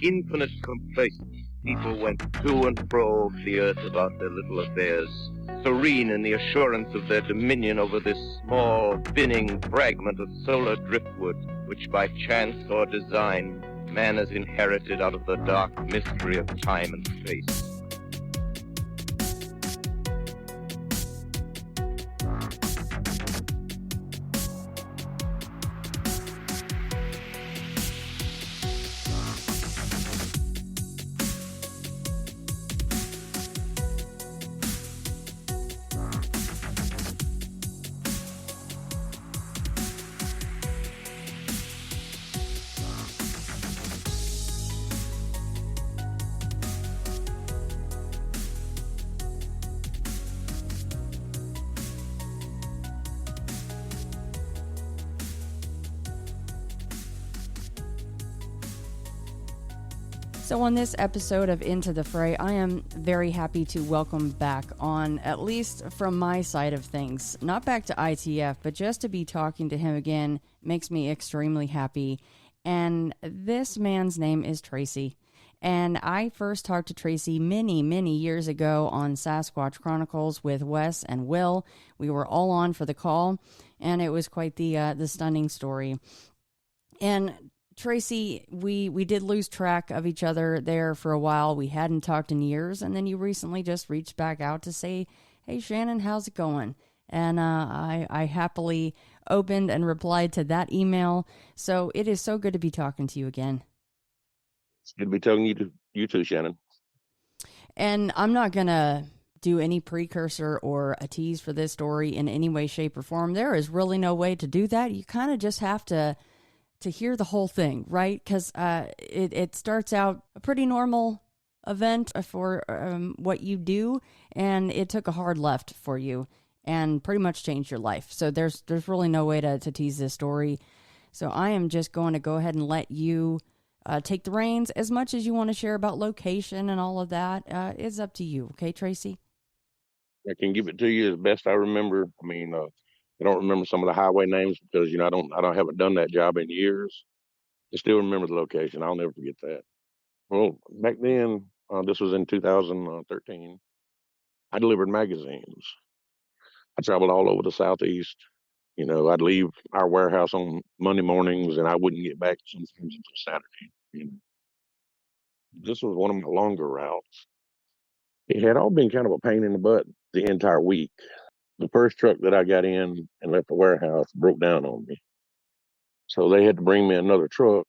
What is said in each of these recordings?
infinite complacence, people went to and fro over the earth about their little affairs, serene in the assurance of their dominion over this small, spinning fragment of solar driftwood, which by chance or design man has inherited out of the dark mystery of time and space. So on this episode of Into the Fray, I am very happy to welcome back on, at least from my side of things, not back to ITF, but just to be talking to him again makes me extremely happy. And this man's name is Tracy. And I first talked to Tracy many, many years ago on Sasquatch Chronicles with Wes and Will. We were all on for the call, and it was quite the stunning story. And Tracy, we did lose track of each other there for a while. We hadn't talked in years, and then you recently just reached back out to say, "Hey, Shannon, how's it going?" And I happily opened and replied to that email. So it is so good to be talking to you again. It's good to be talking to you too, Shannon. And I'm not going to do any precursor or a tease for this story in any way, shape, or form. There is really no way to do that. You kind of just have to hear the whole thing, right? Because it starts out a pretty normal event for what you do, and it took a hard left for you and pretty much changed your life. So there's really no way to tease this story. So I am just going to go ahead and let you take the reins. As much as you want to share about location and all of that, it's up to you. Okay, Tracy? I can give it to you as best I remember. I mean, I don't remember some of the highway names because I haven't done that job in years. I still remember the location. I'll never forget that. Well, back then, this was in 2013. I delivered magazines. I traveled all over the Southeast. You know, I'd leave our warehouse on Monday mornings, and I wouldn't get back sometimes until Saturday. You know, this was one of my longer routes. It had all been kind of a pain in the butt the entire week. The first truck that I got in and left the warehouse broke down on me. So they had to bring me another truck.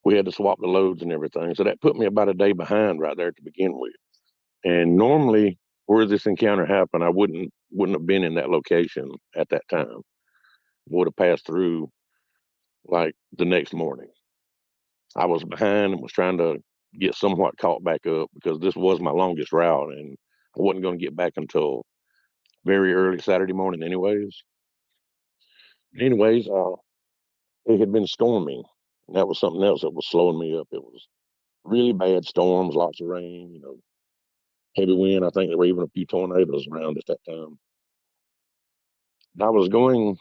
We had to swap the loads and everything. So that put me about a day behind right there to begin with. And normally where this encounter happened, I wouldn't have been in that location at that time. Would have passed through like the next morning. I was behind and was trying to get somewhat caught back up because this was my longest route and I wasn't going to get back until very early Saturday morning anyways. Anyways, it had been storming. And that was something else that was slowing me up. It was really bad storms, lots of rain, you know, heavy wind. I think there were even a few tornadoes around at that time. And I was going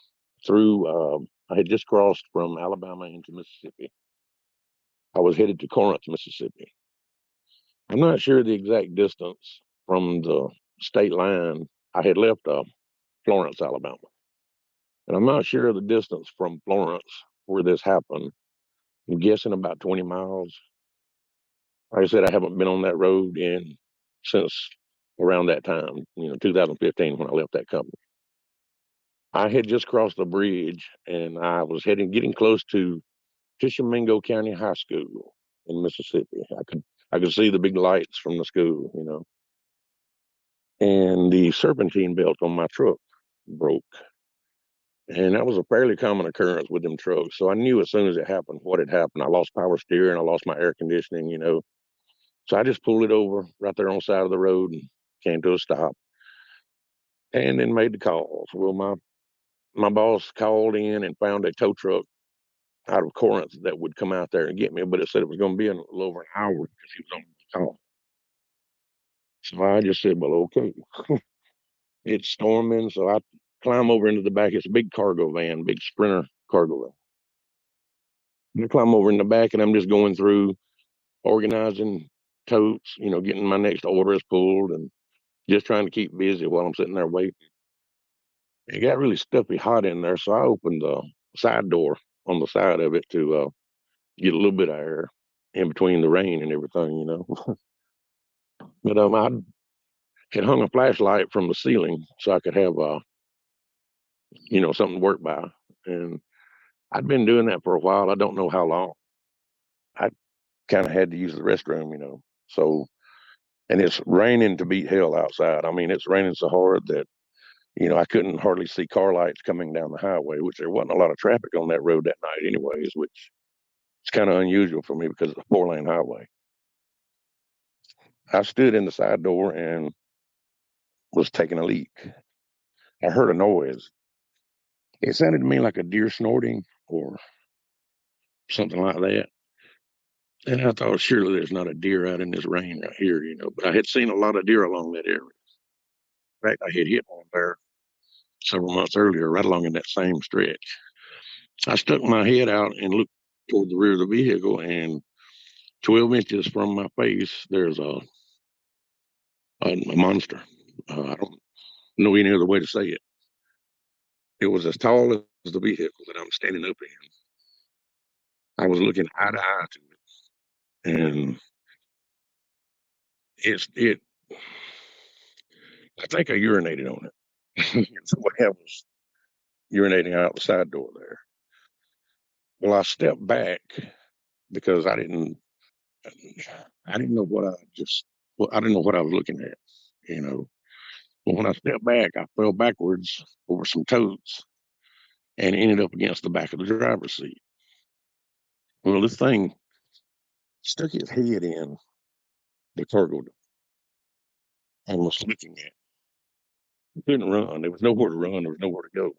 through, I had just crossed from Alabama into Mississippi. I was headed to Corinth, Mississippi. I'm not sure the exact distance from the state line. I had left Florence, Alabama. And I'm not sure the distance from Florence where this happened. I'm guessing about 20 miles. Like I said, I haven't been on that road since around that time, 2015 when I left that company. I had just crossed the bridge and I was getting close to Tishomingo County High School in Mississippi. I could see the big lights from the school, you know. And the serpentine belt on my truck broke. And that was a fairly common occurrence with them trucks. So I knew as soon as it happened what had happened. I lost power steering, I lost my air conditioning, you know. So I just pulled it over right there on the side of the road and came to a stop and then made the calls. Well, my boss called in and found a tow truck out of Corinth that would come out there and get me, but it said it was going to be in a little over an hour because he was on the call. So I just said, well, okay. It's storming, so I climb over into the back. It's a big cargo van, big Sprinter cargo van. I climb over in the back and I'm just going through organizing totes, getting my next orders pulled and just trying to keep busy while I'm sitting there waiting. It got really stuffy hot in there, so I opened the side door on the side of it to get a little bit of air in between the rain and everything. But I had hung a flashlight from the ceiling so I could have something to work by. And I'd been doing that for a while. I don't know how long. I kind of had to use the restroom. So, and it's raining to beat hell outside. I mean, it's raining so hard that, I couldn't hardly see car lights coming down the highway, which there wasn't a lot of traffic on that road that night anyways, which is kind of unusual for me because it's a 4-lane highway. I stood in the side door and was taking a leak. I heard a noise. It sounded to me like a deer snorting or something like that. And I thought, surely there's not a deer out in this rain right here. But I had seen a lot of deer along that area. In fact, I had hit one there several months earlier, right along in that same stretch. I stuck my head out and looked toward the rear of the vehicle, and 12 inches from my face, there's a monster. I don't know any other way to say it. It was as tall as the vehicle that I'm standing up in. I was looking eye to eye to it, and it. I think I urinated on it. So what happened was urinating out the side door there. Well, I stepped back because I didn't know what I didn't know what I was looking at, you know. But when I stepped back, I fell backwards over some totes and ended up against the back of the driver's seat. Well, this thing stuck its head in the cargo door and was looking at it. It couldn't run. There was nowhere to run. There was nowhere to go.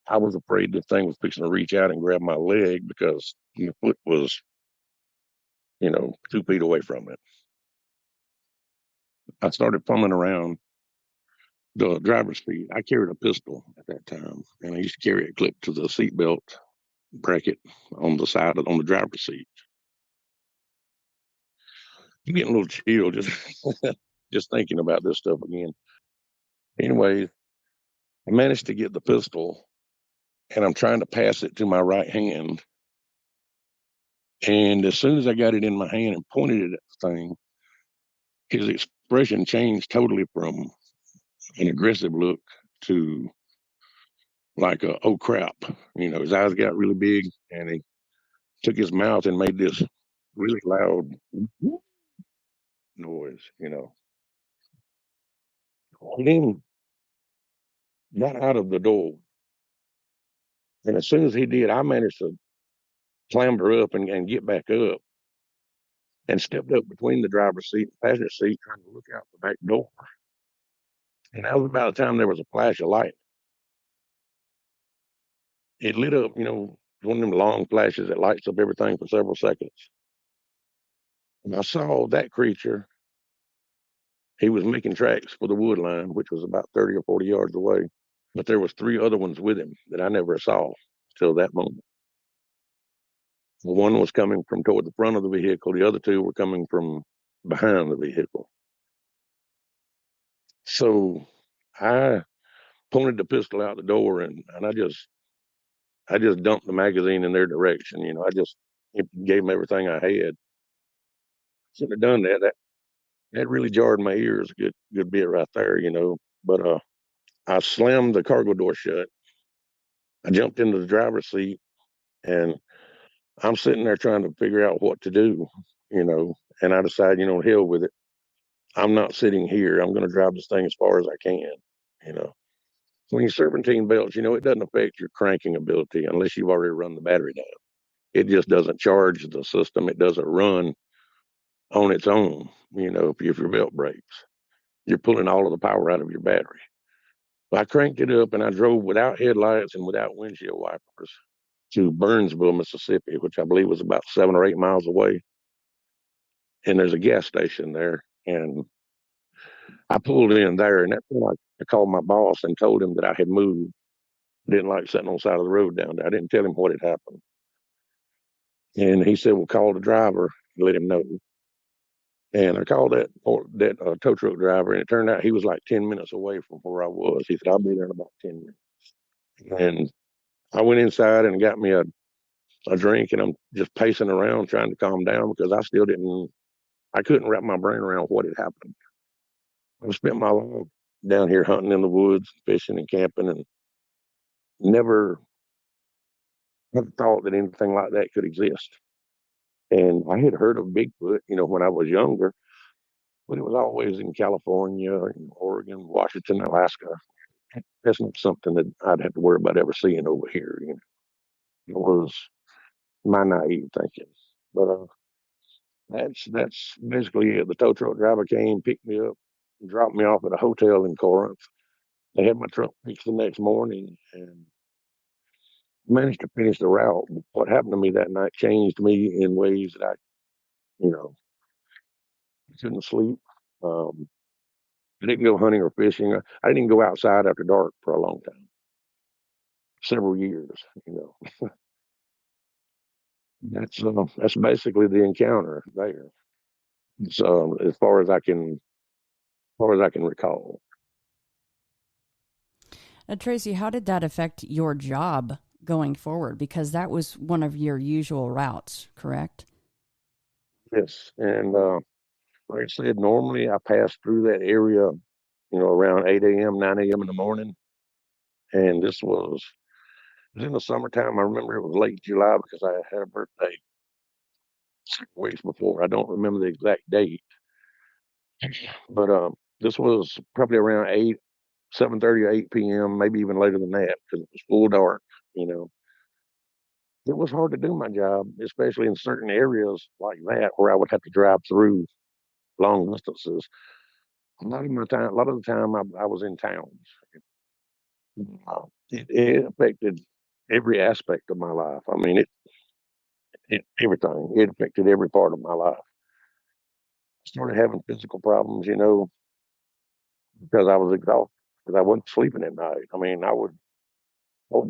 I was afraid this thing was fixing to reach out and grab my leg because my foot was, 2 feet away from it. I started fumbling around the driver's seat. I carried a pistol at that time, and I used to carry it clipped to the seatbelt bracket on the side on the driver's seat. I'm getting a little chill just just thinking about this stuff again. Anyway, I managed to get the pistol, and I'm trying to pass it to my right hand. And as soon as I got it in my hand and pointed it at the thing, his expression changed totally from an aggressive look to like a oh crap. His eyes got really big, and he took his mouth and made this really loud noise. He then got out of the door, and as soon as he did, I managed to clamber up and get back up and stepped up between the driver's seat and passenger seat, trying to look out the back door. And that was about the time there was a flash of light. It lit up, one of them long flashes that lights up everything for several seconds. And I saw that creature. He was making tracks for the wood line, which was about 30 or 40 yards away. But there was 3 other ones with him that I never saw till that moment. One was coming from toward the front of the vehicle. The other 2 were coming from behind the vehicle. So I pointed the pistol out the door, and I just dumped the magazine in their direction. I just gave them everything I had. Shouldn't have done that. That really jarred my ears a good bit right there. But I slammed the cargo door shut. I jumped into the driver's seat, and I'm sitting there trying to figure out what to do. You know, and I decided, hell with it. I'm not sitting here. I'm going to drive this thing as far as I can. You know, when you serpentine belts, it doesn't affect your cranking ability unless you've already run the battery down. It just doesn't charge the system. It doesn't run on its own. If your belt breaks, you're pulling all of the power out of your battery. I cranked it up and I drove without headlights and without windshield wipers to Burnsville, Mississippi, which I believe was about 7 or 8 miles away. And there's a gas station there. And I pulled in there, and that's when I called my boss and told him that I had moved. Didn't like sitting on the side of the road down there. I didn't tell him what had happened. And he said, well, call the driver and let him know. And I called that tow truck driver, and it turned out he was like 10 minutes away from where I was. He said, "I'll be there in about 10 minutes." And I went inside and got me a drink, and I'm just pacing around trying to calm down because I couldn't wrap my brain around what had happened. I've spent my life down here hunting in the woods, fishing and camping, and never thought that anything like that could exist. And I had heard of Bigfoot, when I was younger, but it was always in California, in Oregon, Washington, Alaska. That's not something that I'd have to worry about ever seeing over here. It was my naive thinking. But that's basically it. The tow truck driver came, picked me up, dropped me off at a hotel in Corinth. They had my truck fixed the next morning and managed to finish the route. What happened to me that night changed me in ways that I, you know, couldn't sleep. Um, I didn't go hunting or fishing. I didn't go outside after dark for a long time, several years. You know, that's basically the encounter there. So as far as I can recall. Tracy, how did that affect your job going forward? Because that was one of your usual routes, correct? Yes, and like I said, normally I pass through that area, around 8 a.m., 9 a.m. in the morning, and it was in the summertime. I remember it was late July because I had a birthday 6 weeks before. I don't remember the exact date, but this was probably around 7:30 or 8 p.m., maybe even later than that because it was full dark. You know, it was hard to do my job, especially in certain areas like that where I would have to drive through long distances. A lot of the time, I was in towns. It affected every aspect of my life. I mean, it everything. It affected every part of my life. I started having physical problems, because I was exhausted, because I wasn't sleeping at night. I mean, I would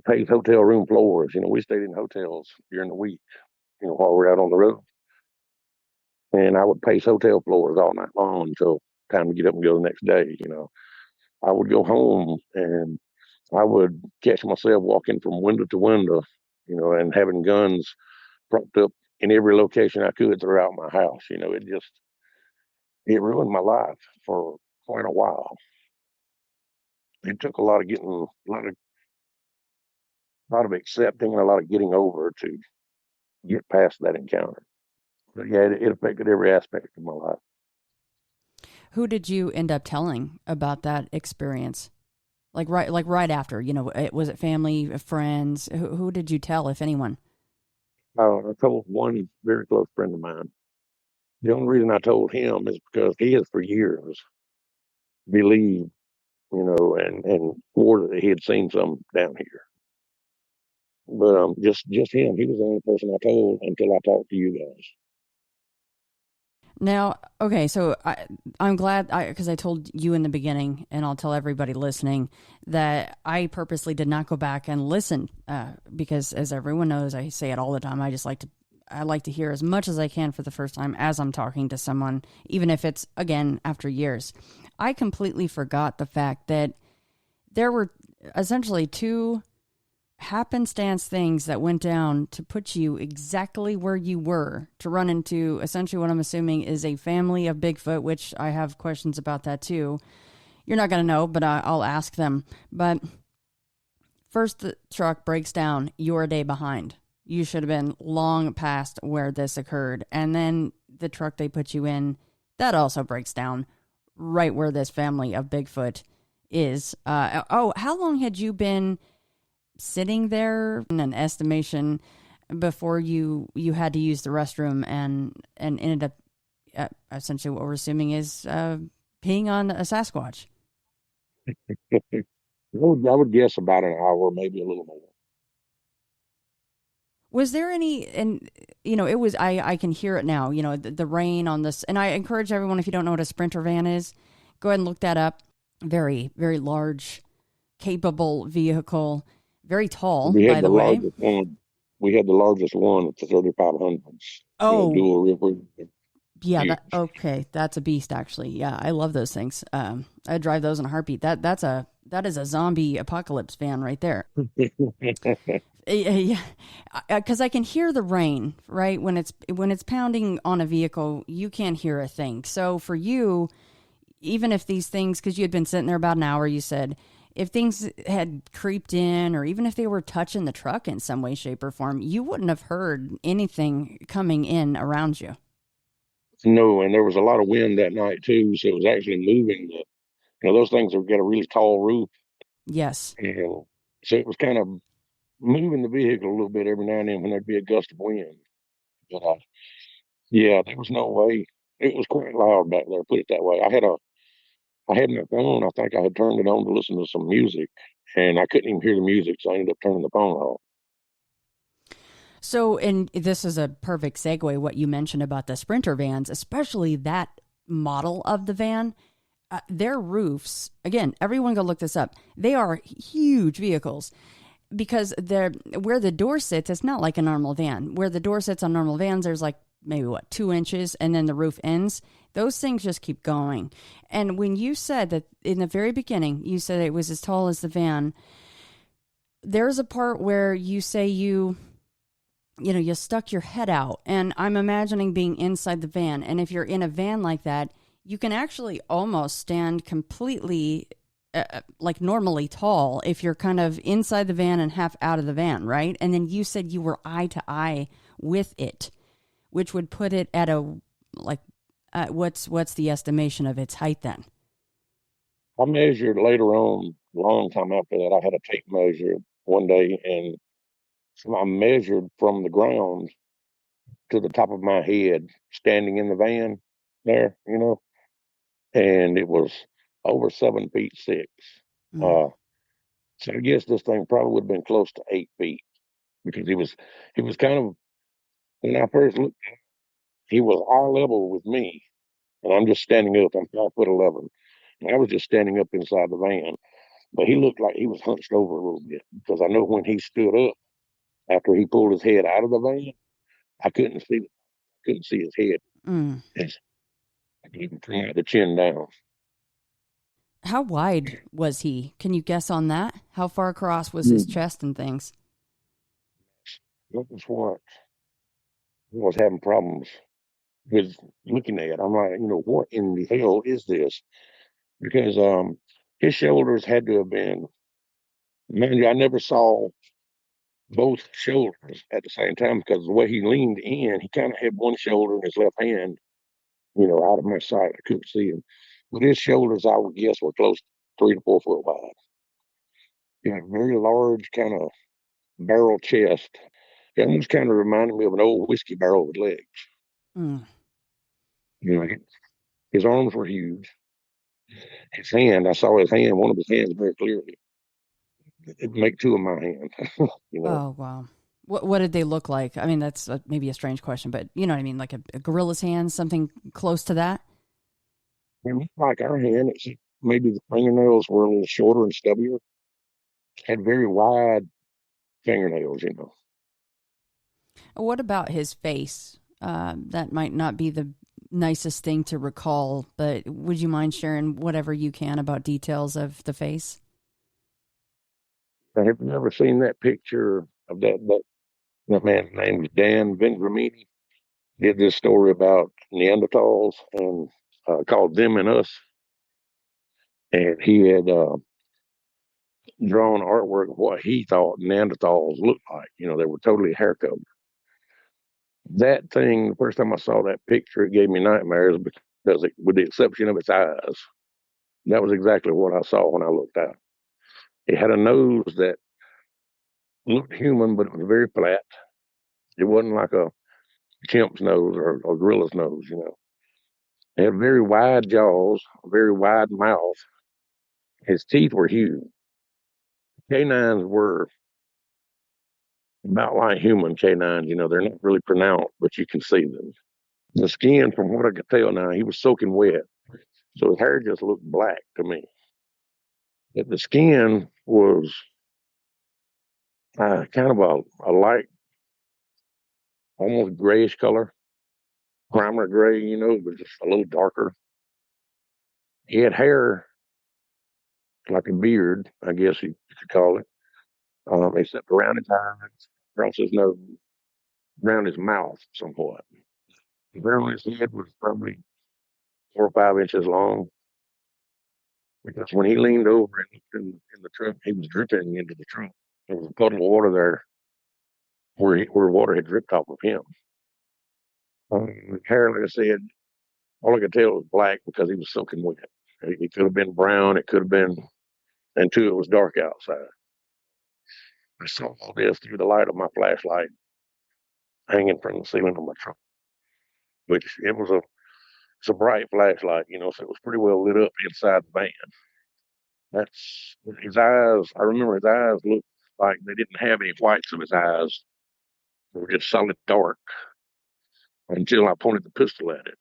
pace hotel room floors. We stayed in hotels during the week, while we we're out on the road, and I would pace hotel floors all night long until time to get up and go the next day. I would go home and I would catch myself walking from window to window, and having guns propped up in every location I could throughout my house. It ruined my life for quite a while. It took a lot of accepting and a lot of getting over to get past that encounter. But yeah, it affected every aspect of my life. Who did you end up telling about that experience? Like right after, was it family, friends? Who did you tell, if anyone? I told one very close friend of mine. The only reason I told him is because he has for years believed, and swore that he had seen some down here. But just him. He was the only person I told until I talked to you guys. Now, okay, so I'm glad because I told you in the beginning, and I'll tell everybody listening that I purposely did not go back and listen because, as everyone knows, I say it all the time. I like to hear as much as I can for the first time as I'm talking to someone, even if it's again after years. I completely forgot the fact that there were essentially two happenstance things that went down to put you exactly where you were to run into essentially what I'm assuming is a family of Bigfoot, which I have questions about that too. You're not going to know, but I'll ask them. But first, the truck breaks down. You're a day behind. You should have been long past where this occurred. And then the truck they put you in, that also breaks down right where this family of Bigfoot is. How long had you been sitting there in an estimation before you had to use the restroom and ended up essentially what we're assuming is peeing on a Sasquatch? I would guess about an hour, maybe a little more. Was there any, and it was, I can hear it now, the rain on this, and I encourage everyone, if you don't know what a Sprinter van is, go ahead and look that up. Very, very large, capable vehicle, very tall, We by had the the way. largest one. We had the largest one at the 3500s. Oh, Dual river. Yeah, that okay. That's a beast, actually. Yeah, I love those things. I drive those in a heartbeat. That is a zombie apocalypse van right there. Yeah, because I can hear the rain right when it's pounding on a vehicle. You can't hear a thing. So for you, even if these things, because you had been sitting there about an hour, you said if things had creeped in, or even if they were touching the truck in some way, shape, or form, you wouldn't have heard anything coming in around you. No, and there was a lot of wind that night too, so it was actually moving. Those things have got a really tall roof, Yes. and so it was kind of moving the vehicle a little bit every now and then when there'd be a gust of wind. But yeah, there was no way. It was quite loud back there. Put it that way. I had my phone. I think I had turned it on to listen to some music, and I couldn't even hear the music, so I ended up turning the phone off. So, and this is a perfect segue, what you mentioned about the Sprinter vans, especially that model of the van. Their roofs, again, everyone go look this up. They are huge vehicles because they're where the door sits, it's not like a normal van. Where the door sits on normal vans, there's like maybe what, 2 inches, and then the roof ends. Those things just keep going. And when you said that in the very beginning, you said it was as tall as the van, there's a part where you say you stuck your head out. And I'm imagining being inside the van. And if you're in a van like that, you can actually almost stand completely like normally tall if you're kind of inside the van and half out of the van, right? And then you said you were eye to eye with it, which would put it at a like what's the estimation of its height then? I measured later on, a long time after that. I had a tape measure one day, and so I measured from the ground to the top of my head, standing in the van there, and it was over 7 feet 6. Mm. Uh, so I guess this thing probably would have been close to 8 feet because he was kind of when I first looked, he was eye level with me, and I'm just standing up. I'm 5'11", and I was just standing up inside the van. But he looked like he was hunched over a little bit because I know when he stood up after he pulled his head out of the van, I couldn't see his head. Mm. He had the chin down. How wide was he? Can you guess on that? How far across was his Hmm. chest and things? That was what I was having problems with looking at. I'm like, what in the hell is this? Because his shoulders had to have been. Mind you, I never saw both shoulders at the same time because the way he leaned in, he kind of had one shoulder in his left hand, out of my sight. I couldn't see him. But his shoulders, I would guess, were close to 3 to 4 foot wide. He had a very large kind of barrel chest. It almost kind of reminded me of an old whiskey barrel with legs. Mm. You know, his arms were huge. His hand, I saw his hand, one of his hands very clearly. It'd make two of my hands, you know. Oh, wow. What did they look like? I mean, that's maybe a strange question, but you know what I mean, like a gorilla's hand, something close to that. It looked like our hand, except maybe the fingernails were a little shorter and stubbier. Had very wide fingernails. What about his face? That might not be the nicest thing to recall, but would you mind sharing whatever you can about details of the face? I have never seen that picture of that man's name was Dan Vendramini. Did this story about Neanderthals and called Them and Us. And he had drawn artwork of what he thought Neanderthals looked like. They were totally hair covered. That thing, the first time I saw that picture, it gave me nightmares because, with the exception of its eyes, that was exactly what I saw when I looked out. It had a nose that looked human, but it was very flat. It wasn't like a chimp's nose or gorilla's nose. It had very wide jaws, a very wide mouth. His teeth were huge. Canines were about like human canines. They're not really pronounced, but you can see them. The skin, from what I could tell now, he was soaking wet. So his hair just looked black to me. But the skin was kind of a light, almost grayish color. primer gray, you know, but just a little darker. He had hair like a beard, I guess you could call it, except around his eyes, across his nose, around his mouth somewhat. The hair on his head was probably 4 or 5 inches long because when he leaned over and looked in the truck, he was dripping into the trunk. There was a puddle of water there where water had dripped off of him. Hair, like I said, all I could tell was black because he was soaking wet. It could have been brown. It could have been, and two, it was dark outside. I saw all this through the light of my flashlight hanging from the ceiling of my truck, which it's a bright flashlight, you know, so it was pretty well lit up inside the van. That's his eyes. I remember his eyes looked like they didn't have any whites of his eyes. They were just solid dark until I pointed the pistol at it.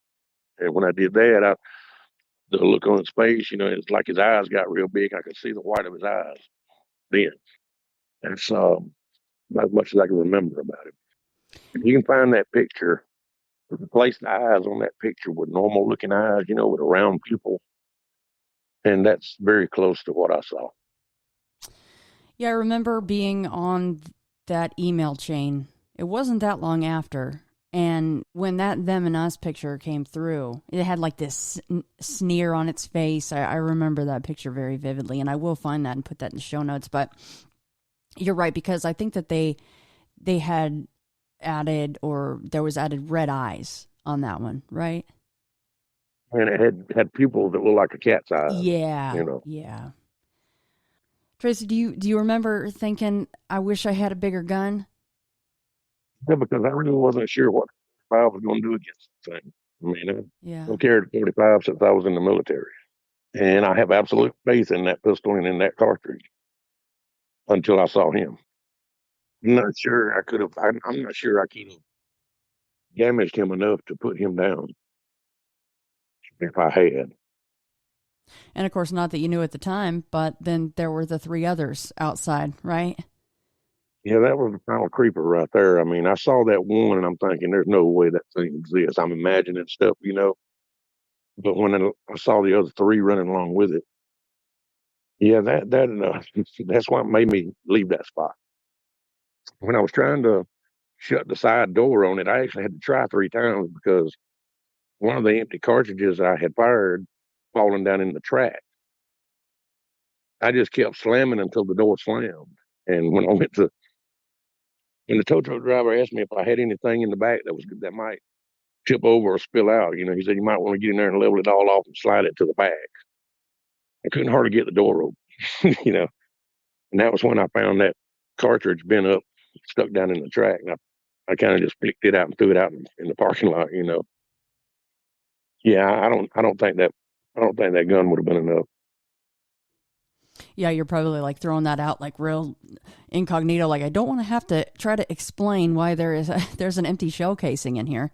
And when I did that, the look on his face, you know, it's like his eyes got real big. I could see the white of his eyes then. That's as much as I can remember about it. If you can find that picture, replace the eyes on that picture with normal looking eyes, you know, with a round pupil. And that's very close to what I saw. Yeah, I remember being on that email chain. It wasn't that long after. And when that them and us picture came through, it had like this sneer on its face. I remember that picture very vividly, and I will find that and put that in the show notes. But you're right, because I think that they had added, or there was added red eyes on that one, right? And it had pupils that looked like a cat's eyes, Yeah, you know. yeah. Tracy, do you remember thinking, I wish I had a bigger gun? Yeah, because I really wasn't sure what I was going to do against the thing. I mean, Yeah. I've carried 45 since I was in the military. And I have absolute faith in that pistol and in that cartridge until I saw him. I'm not sure I could have, I'm not sure I could have damaged him enough to put him down if I had. And of course, not that you knew at the time, but then there were the three others outside, right? Yeah, that was the final creeper right there. I mean, I saw that one and I'm thinking, there's no way that thing exists. I'm imagining stuff, you know. But when I saw the other three running along with it, yeah, that's what made me leave that spot. When I was trying to shut the side door on it, I actually had to try 3 times because one of the empty cartridges I had fired falling down in the track. I just kept slamming until the door slammed. And when the tow truck driver asked me if I had anything in the back that might tip over or spill out, you know, he said you might want to get in there and level it all off and slide it to the back. I couldn't hardly get the door open, you know. And that was when I found that cartridge bent up, stuck down in the track. And I kind of just picked it out and threw it out in the parking lot, you know. Yeah, I don't think that gun would have been enough. Yeah, you're probably like throwing that out like real incognito. Like, I don't want to have to try to explain why there's an empty shell casing in here.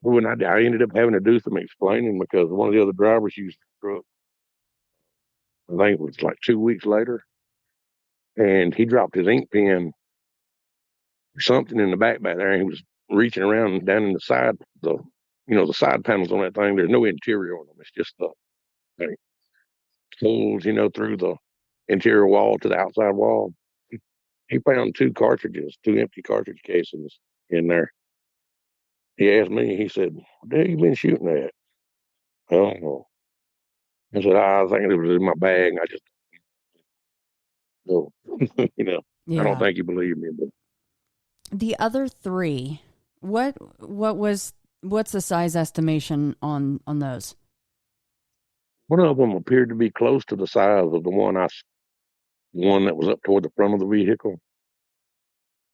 When I ended up having to do some explaining because one of the other drivers used the truck. I think it was like 2 weeks later, and he dropped his ink pen or something in the back there, and he was reaching around down in the side panels on that thing. There's no interior on them. It's just the like, holes, you know, through the interior wall to the outside wall. He found two empty cartridge cases in there. He asked me, he said, "What the hell you been shooting at?" Oh, I said, "I think it was in my bag. I just go, you know, I don't Yeah. think you believe me, but The other three, what's the size estimation on those? one of them appeared to be close to the size of one that was up toward the front of the vehicle.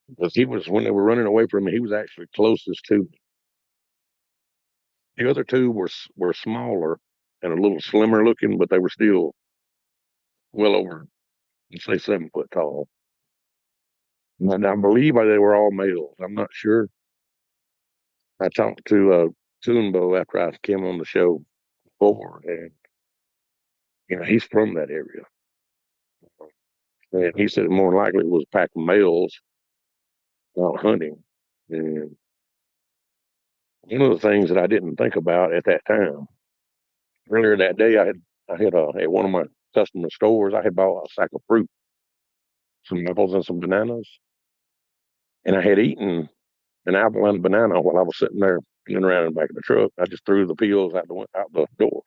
Because when they were running away from me, he was actually closest to me. The other two were smaller and a little slimmer looking, but they were still well over, let's say, 7 foot tall. And I believe they were all males. I'm not sure. I talked to Tunbo after I came on the show before, and he's from that area, and he said more likely it was a pack of males out hunting, and One of the things that I didn't think about at that time, earlier that day, I had at one of my customer stores, I had bought a sack of fruit, some apples and some bananas, and I had eaten an apple and a banana while I was sitting there peeling around in the back of the truck. I just threw the peels out the door.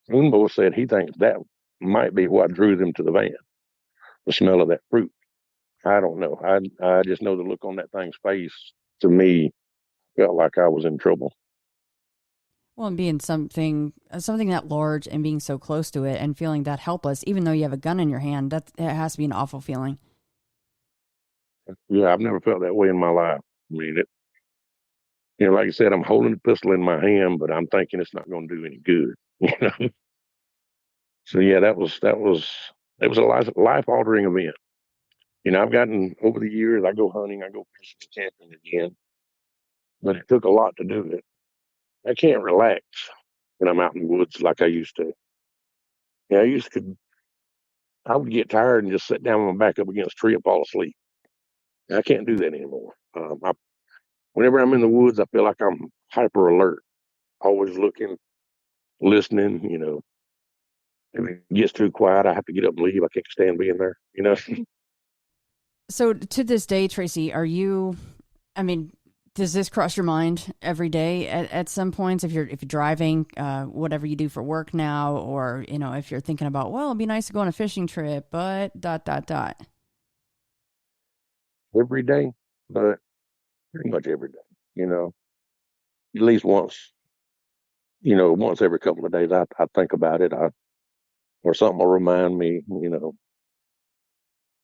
Moonboy said he thinks that might be what drew them to the van, the smell of that fruit. I don't know. I just know the look on that thing's face to me felt like I was in trouble. Well, and being something that large and being so close to it and feeling that helpless, even though you have a gun in your hand, it has to be an awful feeling. Yeah, I've never felt that way in my life. I mean, like I said, I'm holding the pistol in my hand, but I'm thinking it's not going to do any good. You know. So yeah, that was it was a life altering event. I've gotten over the years. I go hunting, I go fishing, camping again, but it took a lot to do it. I can't relax when I'm out in the woods like I used to. Yeah, I would get tired and just sit down with my back up against a tree and fall asleep. I can't do that anymore. Whenever I'm in the woods, I feel like I'm hyper alert, always looking, listening. If it gets too quiet, I have to get up and leave. I can't stand being there. So to this day, Tracy, I mean, does this cross your mind every day at some points if you're driving, whatever you do for work now, or if you're thinking about, well, it'd be nice to go on a fishing trip, but dot dot dot. Every day, but pretty much every day. You know, at least once. Once every couple of days, I think about it. Or something will remind me. You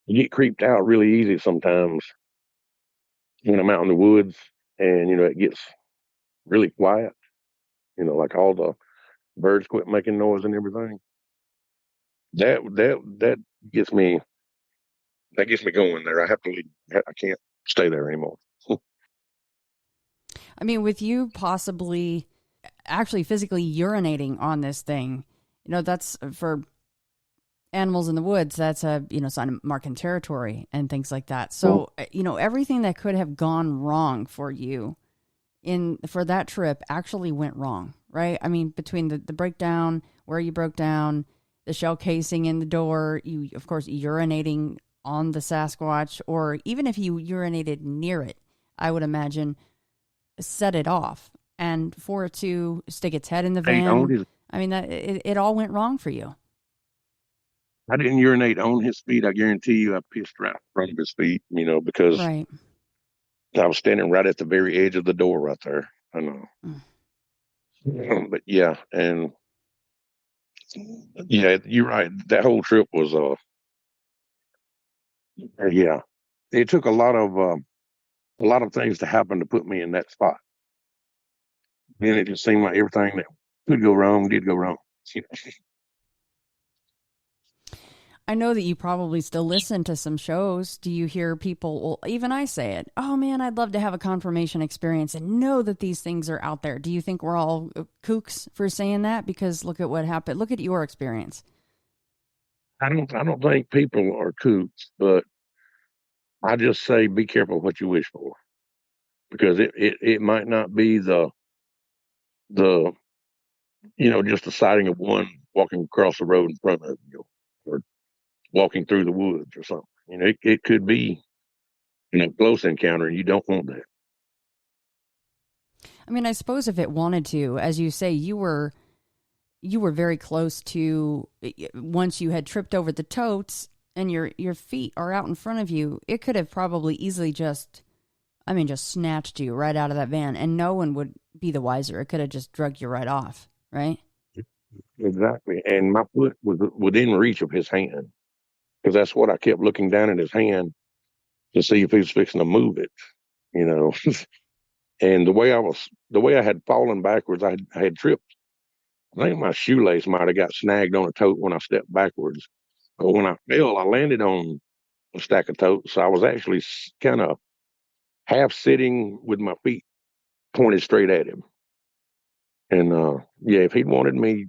get creeped out really easy sometimes when I'm out in the woods, and it gets really quiet. Like all the birds quit making noise and everything. That gets me that gets me going there. I have to leave. I can't stay there anymore. I mean, with you possibly actually physically urinating on this thing, that's for animals in the woods. That's a sign of marking territory and things like that. Well, So everything that could have gone wrong for you for that trip actually went wrong, right? I mean, between the breakdown, where you broke down, the shell casing in the door, you of course urinating on the Sasquatch, or even if you urinated near it, I would imagine set it off, and for it to stick its head in the I van. I mean, that it all went wrong for you. I didn't urinate on his feet. I guarantee you, I pissed right in front of his feet. Because Right. I was standing right at the very edge of the door right there. I know. Mm. But yeah, and yeah, you're right. That whole trip was yeah. It took a lot of things to happen to put me in that spot. And it just seemed like everything that could go wrong did go wrong. I know that you probably still listen to some shows. Do you hear people, well, even I say it, oh man, I'd love to have a confirmation experience and know that these things are out there. Do you think we're all kooks for saying that? Because look at what happened. Look at your experience. I don't think people are kooks, but I just say be careful what you wish for, because it might not be the just the sighting of one walking across the road in front of you, or walking through the woods or something. It could be close encounter, and you don't want that. I mean, I suppose if it wanted to, as you say, you were very close to, once you had tripped over the totes and your feet are out in front of you, it could have probably easily just snatched you right out of that van, and no one would be the wiser. It could have just drugged you right off, right? Exactly. And my foot was within reach of his hand, because that's what I kept looking down at his hand to see if he was fixing to move it. You know, and the way I had fallen backwards, I had tripped. I think my shoelace might have got snagged on a tote when I stepped backwards. But when I fell, I landed on a stack of totes. So I was actually kind of half sitting with my feet pointed straight at him. And yeah, if he'd wanted me,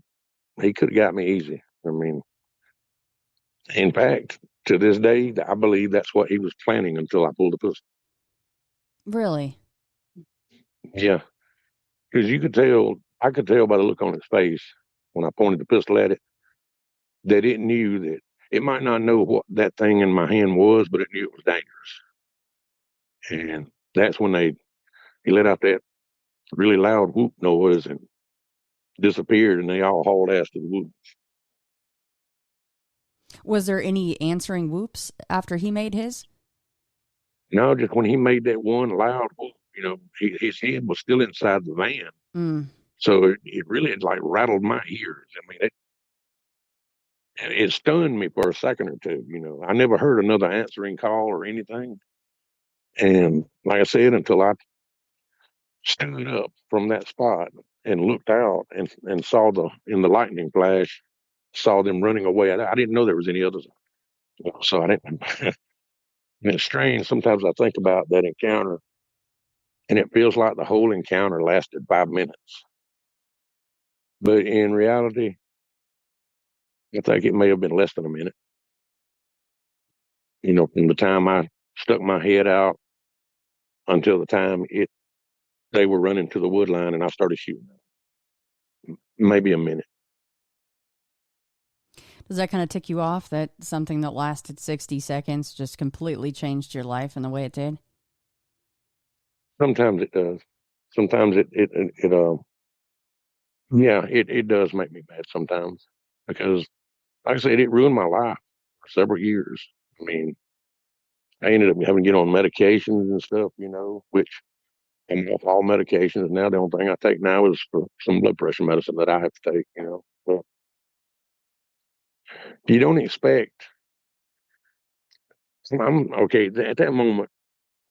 he could have got me easy. I mean, in fact, to this day, I believe that's what he was planning until I pulled the pistol. Really? Yeah, because I could tell by the look on his face when I pointed the pistol at it that it knew that it might not know what that thing in my hand was, but it knew it was dangerous. And that's when he let out that really loud whoop noise and disappeared, and they all hauled ass to the woods. Was there any answering whoops after he made his? No, just when he made that one loud whoop, his head was still inside the van, Mm. so it really had like rattled my ears. I mean, it stunned me for a second or two. I never heard another answering call or anything. And like I said, until I stood up from that spot and looked out and saw in the lightning flash, saw them running away. I didn't know there was any others. So I didn't. And it's strange. Sometimes I think about that encounter, and it feels like the whole encounter lasted 5 minutes. But in reality, I think it may have been less than a minute. From the time I stuck my head out until the time they were running to the wood line and I started shooting. Maybe a minute. Does that kind of tick you off that something that lasted 60 seconds just completely changed your life in the way it did? Sometimes it does. Sometimes yeah, it does make me mad sometimes because, like I said, it ruined my life for several years. I mean, I ended up having to get on medications and stuff, which I'm off all medications. Now the only thing I take now is for some blood pressure medicine that I have to take. Well, you don't expect. I'm okay at that moment.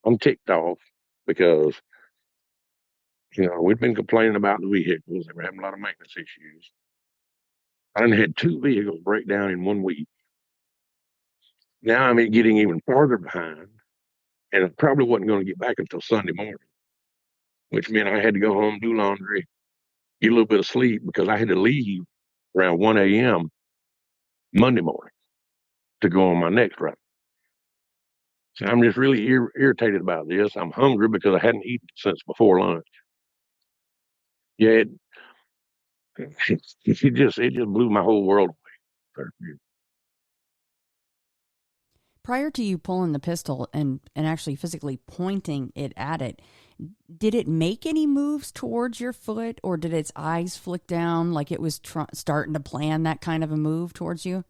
I'm ticked off because we'd been complaining about the vehicles. They were having a lot of maintenance issues. I done had two vehicles break down in 1 week. Now I'm getting even farther behind, and I probably wasn't going to get back until Sunday morning, which meant I had to go home, do laundry, get a little bit of sleep because I had to leave around 1 a.m. Monday morning to go on my next ride. So I'm just really irritated about this. I'm hungry because I hadn't eaten since before lunch. Yeah, it just blew my whole world away. Prior to you pulling the pistol and actually physically pointing it at it, did it make any moves towards your foot, or did its eyes flick down like it was starting to plan that kind of a move towards you?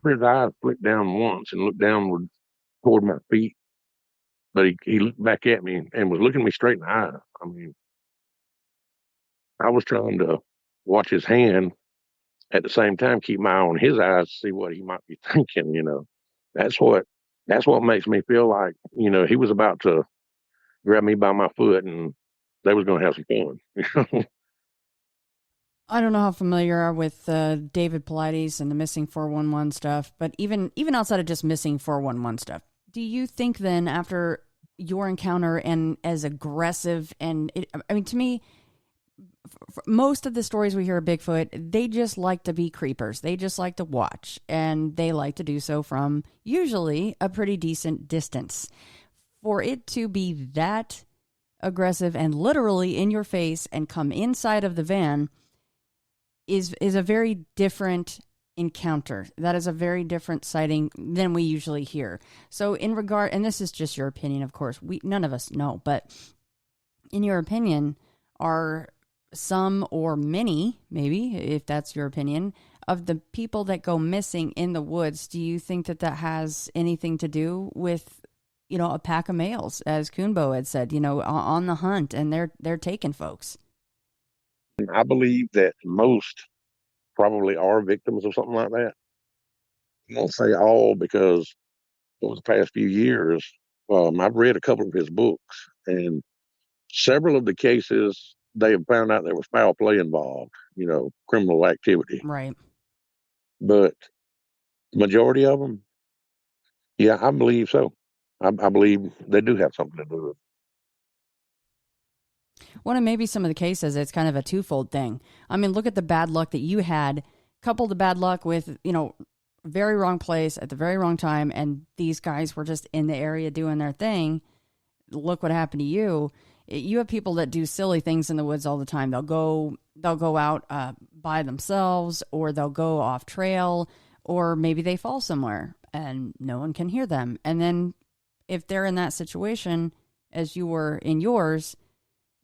His eyes flicked down once and looked downward toward my feet, but he looked back at me and was looking me straight in the eye. I mean, I was trying to watch his hand at the same time, keep my eye on his eyes to see what he might be thinking. That's what that's what makes me feel like, he was about to grab me by my foot and they was going to have some fun. I don't know how familiar you are with David Pilates and the missing 411 stuff, but even outside of just missing 411 stuff, do you think then after your encounter and as aggressive I mean, to me, most of the stories we hear of Bigfoot, they just like to be creepers. They just like to watch, and they like to do so from usually a pretty decent distance. For it to be that aggressive and literally in your face and come inside of the van is a very different encounter. That is a very different sighting than we usually hear. So in regard, and this is just your opinion, of course, none of us know, but in your opinion, are some or many, maybe, if that's your opinion, of the people that go missing in the woods, do you think that has anything to do with, a pack of males, as Kuhnbo had said, on the hunt, and they're taking folks? I believe that most probably are victims of something like that. I won't say all because over the past few years, I've read a couple of his books, and several of the cases they have found out there was foul play involved, criminal activity. Right. But majority of them, yeah, I believe so. I believe they do have something to do with it. Well, and maybe some of the cases, it's kind of a twofold thing. I mean, look at the bad luck that you had, couple the bad luck with, very wrong place at the very wrong time, and these guys were just in the area doing their thing. look what happened to you. You have people that do silly things in the woods all the time. They'll go out by themselves, or they'll go off trail, or maybe they fall somewhere and no one can hear them. And then if they're in that situation, as you were in yours,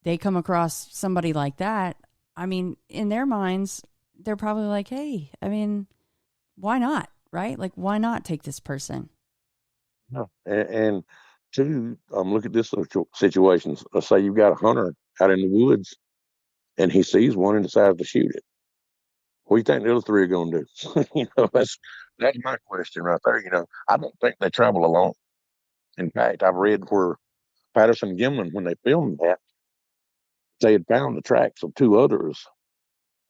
they come across somebody like that. I mean, in their minds, they're probably like, hey, I mean, why not? Right? Like, why not take this person? Yeah. And two, look at this situation. Let's say you've got a hunter out in the woods and he sees one and decides to shoot it. What do you think the other three are going to do? That's my question right there. I don't think they travel alone. In fact, I've read where Patterson and Gimlin, when they filmed that, they had found the tracks of two others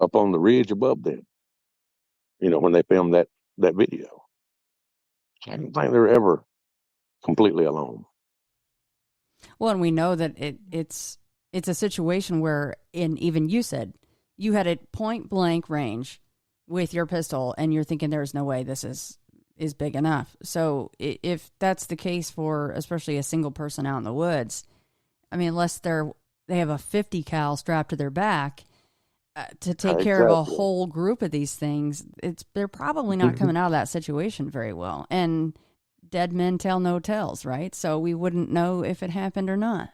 up on the ridge above them. When they filmed that video, I don't think they're ever completely alone. Well, and we know that it's a situation where, in even you said you had a point blank range with your pistol, and you're thinking there's no way this is big enough. So if that's the case for especially a single person out in the woods, I mean, unless they have a 50 cal strapped to their back to take care of a Exactly. whole group of these things, they're probably not coming out of that situation very well. And dead men tell no tales, right? So we wouldn't know if it happened or not.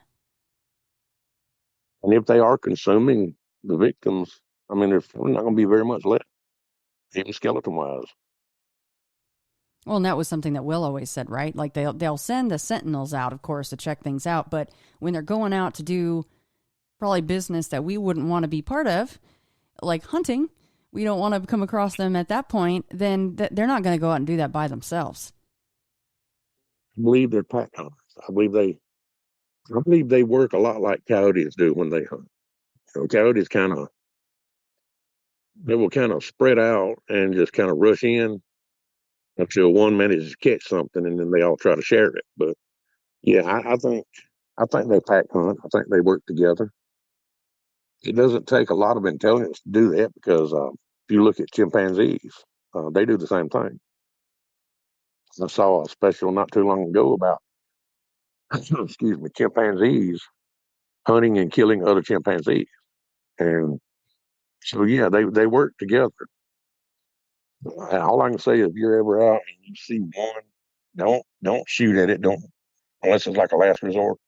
And if they are consuming the victims, I mean, there's not going to be very much left, even skeleton wise. Well, and that was something that Will always said, right? Like they'll send the sentinels out, of course, to check things out, but when they're going out to do probably business that we wouldn't want to be part of, like hunting, we don't want to come across them at that point, then they're not going to go out and do that by themselves. I believe they're pack hunters. I believe they work a lot like coyotes do when they hunt. Coyotes they will kind of spread out and just kind of rush in until one manages to catch something, and then they all try to share it. But yeah, I think they pack hunt. I think they work together. It doesn't take a lot of intelligence to do that because if you look at chimpanzees, they do the same thing. I saw a special not too long ago about excuse me, chimpanzees hunting and killing other chimpanzees, and so yeah, they work together. All I can say is, if you're ever out and you see one, don't shoot at it. Don't, unless it's like a last resort,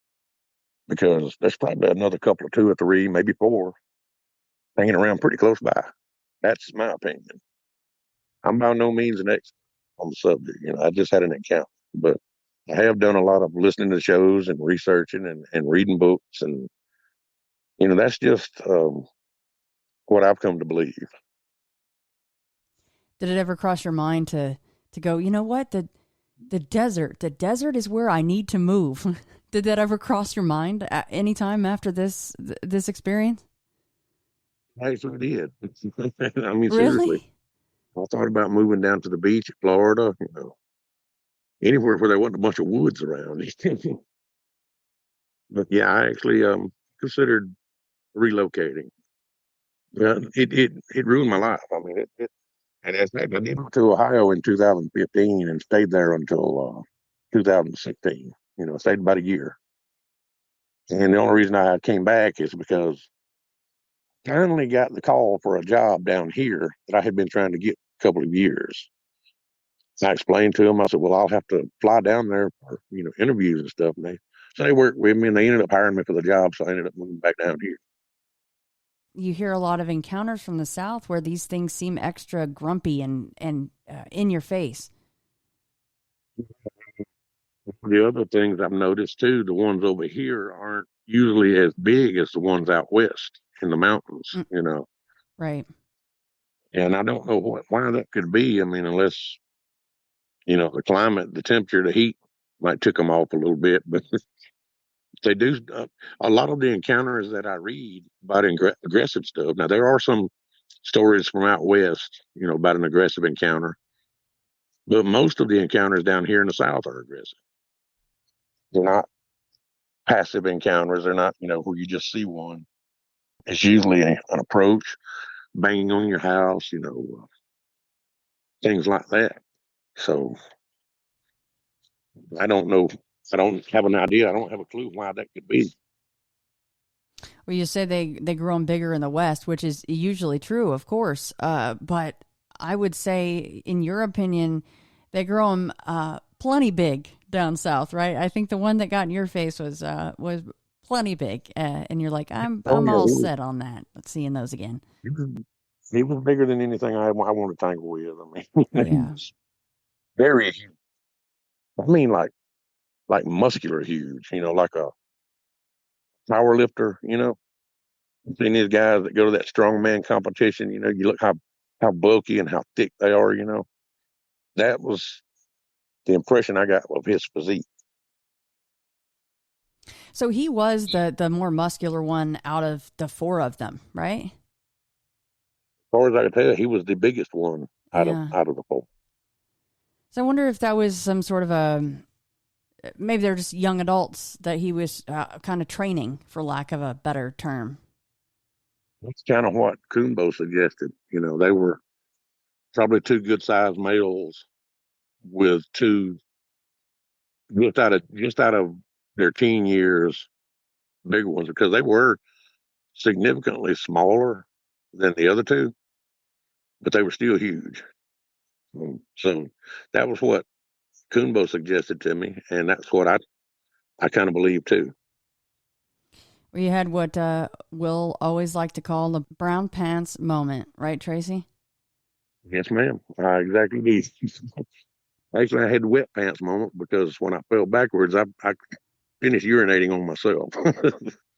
because there's probably another couple of two or three, maybe four, hanging around pretty close by. That's my opinion. I'm by no means an expert on the subject. I just had an encounter, but I have done a lot of listening to shows and researching and reading books, and that's just what I've come to believe. Did it ever cross your mind to go, you know what, the desert is where I need to move? Did that ever cross your mind at any time after this experience? I actually did. I mean, seriously, Really? I thought about moving down to the beach in Florida, anywhere where there wasn't a bunch of woods around. But yeah, I actually considered relocating. Yeah, it ruined my life. I mean, and in fact, I did go to Ohio in 2015 and stayed there until 2016. Stayed about a year. And the only reason I came back is because I finally got the call for a job down here that I had been trying to get a couple of years. I explained to them, I said, well, I'll have to fly down there for, interviews and stuff. And they worked with me and they ended up hiring me for the job. So I ended up moving back down here. You hear a lot of encounters from the South where these things seem extra grumpy and in your face. The other things I've noticed too, the ones over here aren't usually as big as the ones out west in the Mm, mountains. right. And I don't know why that could be. I mean, unless, the climate, the temperature, the heat might tick them off a little bit, but they do. A lot of the encounters that I read about aggressive stuff. Now, there are some stories from out west, about an aggressive encounter, but most of the encounters down here in the South are aggressive. They're not passive encounters. They're not, where you just see one. It's usually an approach, banging on your house, things like that. So I don't know. I don't have an idea. I don't have a clue why that could be. Well, you say they grow them bigger in the West, which is usually true, of course. But I would say, in your opinion, they grow them plenty big down south, right? I think the one that got in your face was plenty big, and you're like, Oh I'm yeah, all set on that. Seeing those again. he was bigger than anything I want to tangle with. I mean, he Yeah. was very huge. I mean, like muscular huge. Like a power lifter. Seen these guys that go to that strongman competition. You look how bulky and how thick they are. That was the impression I got of his physique. So he was the more muscular one out of the four of them, right? As far as I could tell, he was the biggest one out of Yeah. out of the four. So I wonder if that was some sort of a maybe they're just young adults that he was kind of training, for lack of a better term. That's kind of what Kumbo suggested. They were probably two good sized males with two just out of their teen years bigger ones because they were significantly smaller than the other two, but they were still huge. So that was what Kumbo suggested to me, and that's what I kind of believe too. We had what Will always like to call the brown pants moment, right, Tracy? Yes, ma'am. I exactly did. Actually, I had the wet pants moment because when I fell backwards, I finished urinating on myself.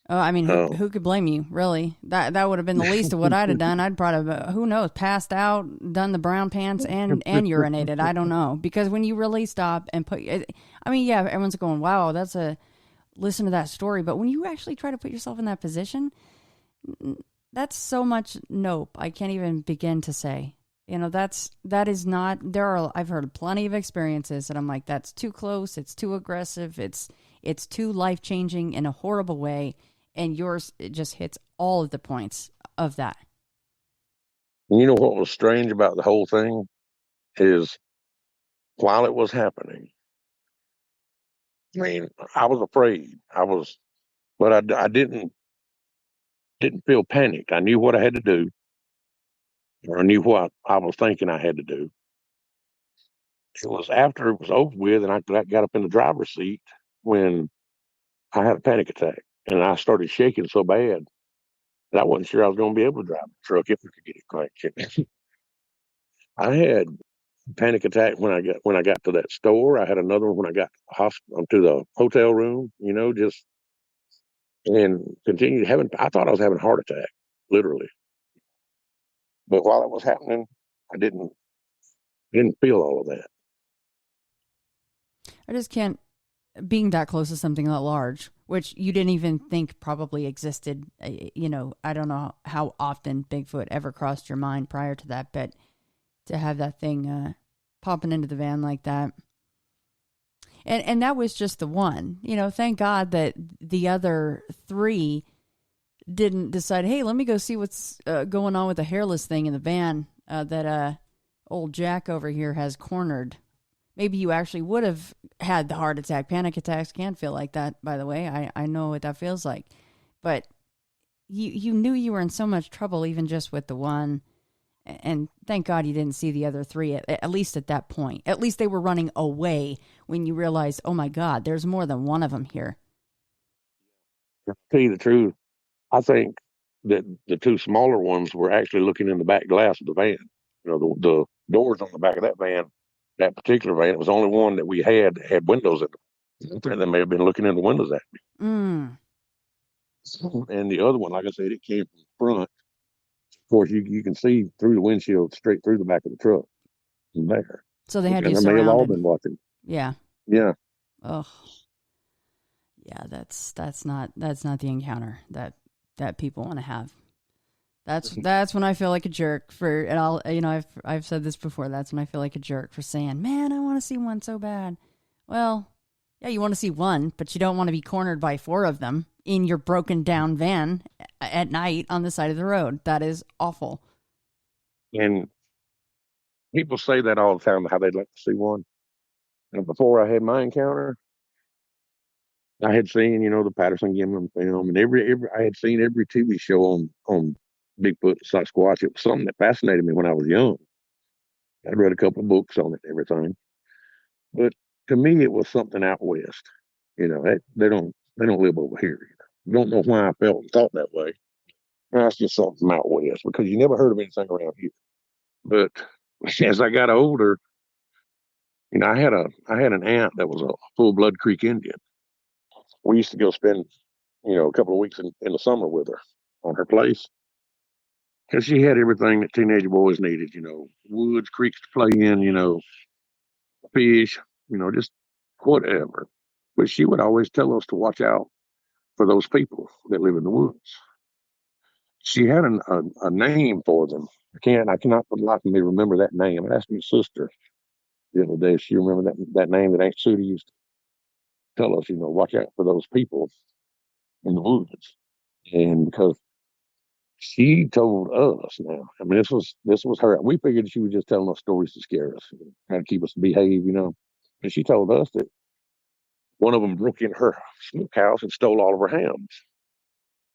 Oh, I mean, who uh, who could blame you, really? That would have been the least of what I'd have done. I'd probably, who knows, passed out, done the brown pants, and urinated. I don't know, because when you really stop and I mean, yeah, everyone's going, "Wow, listen to that story," but when you actually try to put yourself in that position, that's so much nope. I can't even begin to say. That is not. I've heard plenty of experiences that I'm like, that's too close. It's too aggressive. It's too life changing in a horrible way. And yours, it just hits all of the points of that. you know what was strange about the whole thing is while it was happening, I mean, I was afraid. But I didn't feel panicked. I knew what I had to do, or I knew what I was thinking I had to do. It was after it was over with, and I got up in the driver's seat when I had a panic attack, and I started shaking so bad that I wasn't sure I was going to be able to drive the truck if we could get it cranked. I had a panic attack when I got to that store. I had another one when I got to the hotel room. Just and continued having. I thought I was having a heart attack, literally. But while it was happening, I didn't feel all of that. I just can't, being that close to something that large, which you didn't even think probably existed. I don't know how often Bigfoot ever crossed your mind prior to that, but to have that thing popping into the van like that. And that was just the one. Thank God that the other three didn't decide, hey, let me go see what's going on with the hairless thing in the van that old Jack over here has cornered. Maybe you actually would have had the heart attack. Panic attacks can feel like that, by the way. I know what that feels like. But you knew you were in so much trouble even just with the one. And thank God you didn't see the other three, at least at that point. At least they were running away when you realized, oh my God, there's more than one of them here. To tell you the truth, I think that the two smaller ones were actually looking in the back glass of the van. The doors on the back of that van, that particular van, it was the only one that we had windows in them. I think they may have been looking in the windows at Mm. me. And the other one, like I said, it came from the front. Of course, you can see through the windshield straight through the back of the truck from there. So they had you And they may have all surrounded. been watching. Yeah. Yeah. Oh, yeah. That's not the encounter that people want to have. That's when I feel like a jerk for, and I've said this before. That's when I feel like a jerk for saying, man, I want to see one so bad. Well, yeah, you want to see one, but you don't want to be cornered by four of them in your broken down van at night on the side of the road. That is awful. And people say that all the time, how they'd like to see one. And before I had my encounter, I had seen, the Patterson Gimlin film, and every I had seen every TV show on Bigfoot and Sasquatch. It was something that fascinated me when I was young. I'd read a couple of books on it and everything, but to me, it was something out west. They don't live over here. Don't know why I felt and thought that way. That's just something from out west because you never heard of anything around here. But as I got older, I had an aunt that was a full blood Creek Indian. We used to go spend a couple of weeks in the summer with her on her place because she had everything that teenage boys needed. Woods, creeks to play in. Fish. Just whatever. But she would always tell us to watch out for those people that live in the woods. She had a name for them. I cannot for the life of me remember that name. I asked my sister the other day if she remember that name that Aunt Sudie used to tell us, watch out for those people in the woods. And because she told us now, I mean this was her. We figured she was just telling us stories to scare us, trying to keep us to behave. And she told us that one of them broke in her smokehouse and stole all of her hams.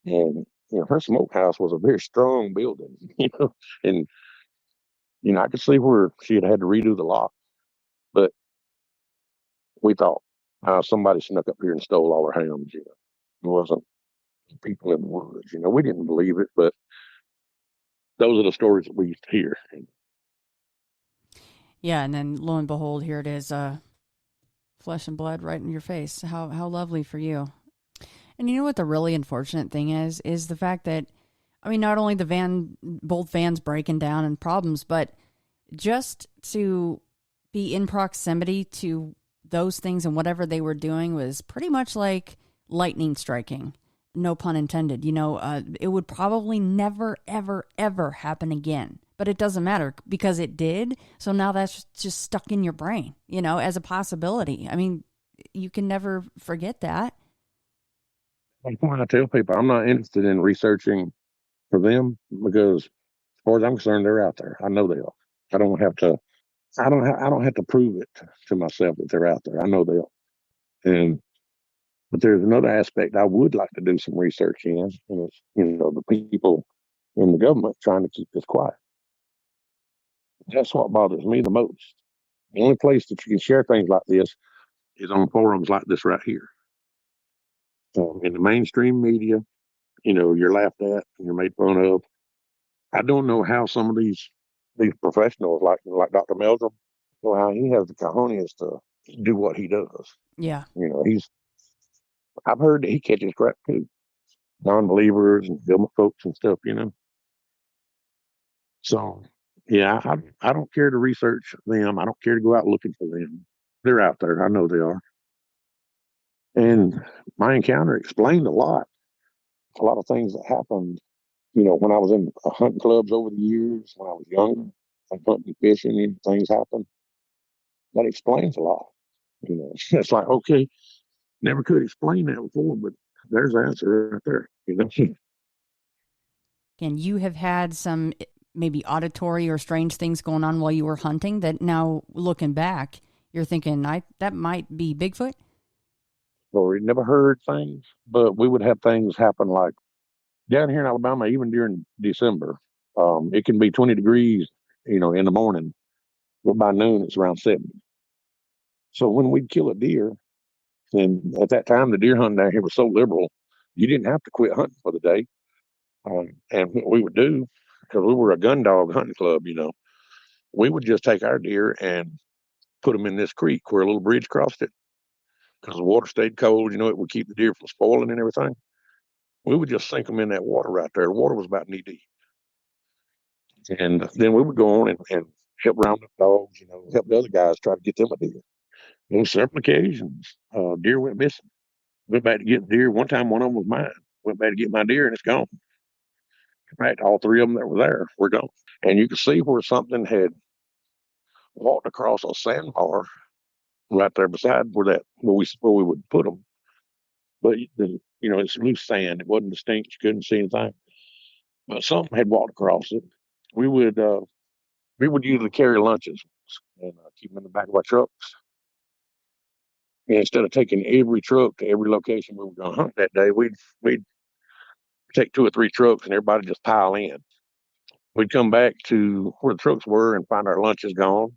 And her smokehouse was a very strong building, and I could see where she had to redo the lock, but we thought somebody snuck up here and stole all our hams. It wasn't people in the woods. We didn't believe it, but those are the stories that we used to hear. Yeah, and then lo and behold, here it is, flesh and blood right in your face. How lovely for you. And you know what the really unfortunate thing is the fact that, I mean, not only both vans breaking down and problems, but just to be in proximity to those things and whatever they were doing was pretty much like lightning striking. No pun intended. It would probably never, ever, ever happen again. But it doesn't matter because it did. So now that's just stuck in your brain, as a possibility. I mean, you can never forget that. That's why I tell people I'm not interested in researching for them because, as far as I'm concerned, they're out there. I know they are. I don't have to. I don't have to prove it to myself that they're out there. I know they are. And but there's another aspect I would like to do some research in, and it's the people in the government trying to keep this quiet. That's what bothers me the most. The only place that you can share things like this is on forums like this right here. In the mainstream media, you're laughed at and you're made fun of. I don't know how some of these professionals like Dr. Meldrum, how he has the cojones to do what he does. Yeah. He's I've heard that he catches crap too, non-believers and government folks and stuff. So yeah, I don't care to research them. I don't care to go out looking for them. They're out there. I know they are. And my encounter explained a lot of things that happened. When I was in hunting clubs over the years, when I was younger, like hunting, fishing, things happen. That explains a lot. It's like, okay, never could explain that before, but there's the answer right there. And you have had some maybe auditory or strange things going on while you were hunting that now looking back, you're thinking that might be Bigfoot? Or we never heard things, but we would have things happen like down here in Alabama, even during December. It can be 20 degrees, in the morning, but by noon it's around 70. So when we'd kill a deer, and at that time the deer hunting down here was so liberal, you didn't have to quit hunting for the day. And what we would do, because we were a gun dog hunting club, we would just take our deer and put them in this creek where a little bridge crossed it because the water stayed cold. It would keep the deer from spoiling and everything. We would just sink them in that water right there. The water was about knee deep. And then we would go on and help round up dogs, help the other guys try to get them a deer. On several occasions, deer went missing. Went back to get the deer. One time, one of them was mine. Went back to get my deer, and it's gone. In fact, all three of them that were there were gone. And you could see where something had walked across a sandbar right there beside where we would put them. But it's loose sand. It wasn't distinct. You couldn't see anything. But something had walked across it. We would usually carry lunches and keep them in the back of our trucks. And instead of taking every truck to every location we were going to hunt that day, we'd take 2 or 3 trucks and everybody just pile in. We'd come back to where the trucks were and find our lunches gone,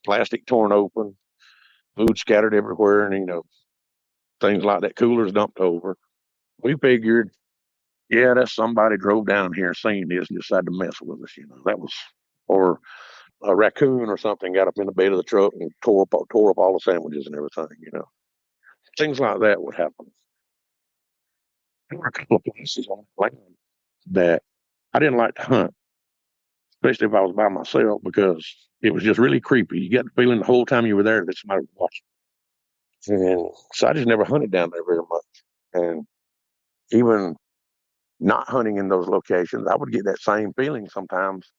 plastic torn open, food scattered everywhere, and things like that. Coolers dumped over. We figured, yeah, that's somebody drove down here and seen this and decided to mess with us. That was, or a raccoon or something got up in the bed of the truck and tore up all the sandwiches and everything. Things like that would happen. There were a couple of places on the land that I didn't like to hunt, especially if I was by myself, because it was just really creepy. You get the feeling the whole time you were there that somebody was watching. And so I just never hunted down there very much. And even not hunting in those locations, I would get that same feeling sometimes,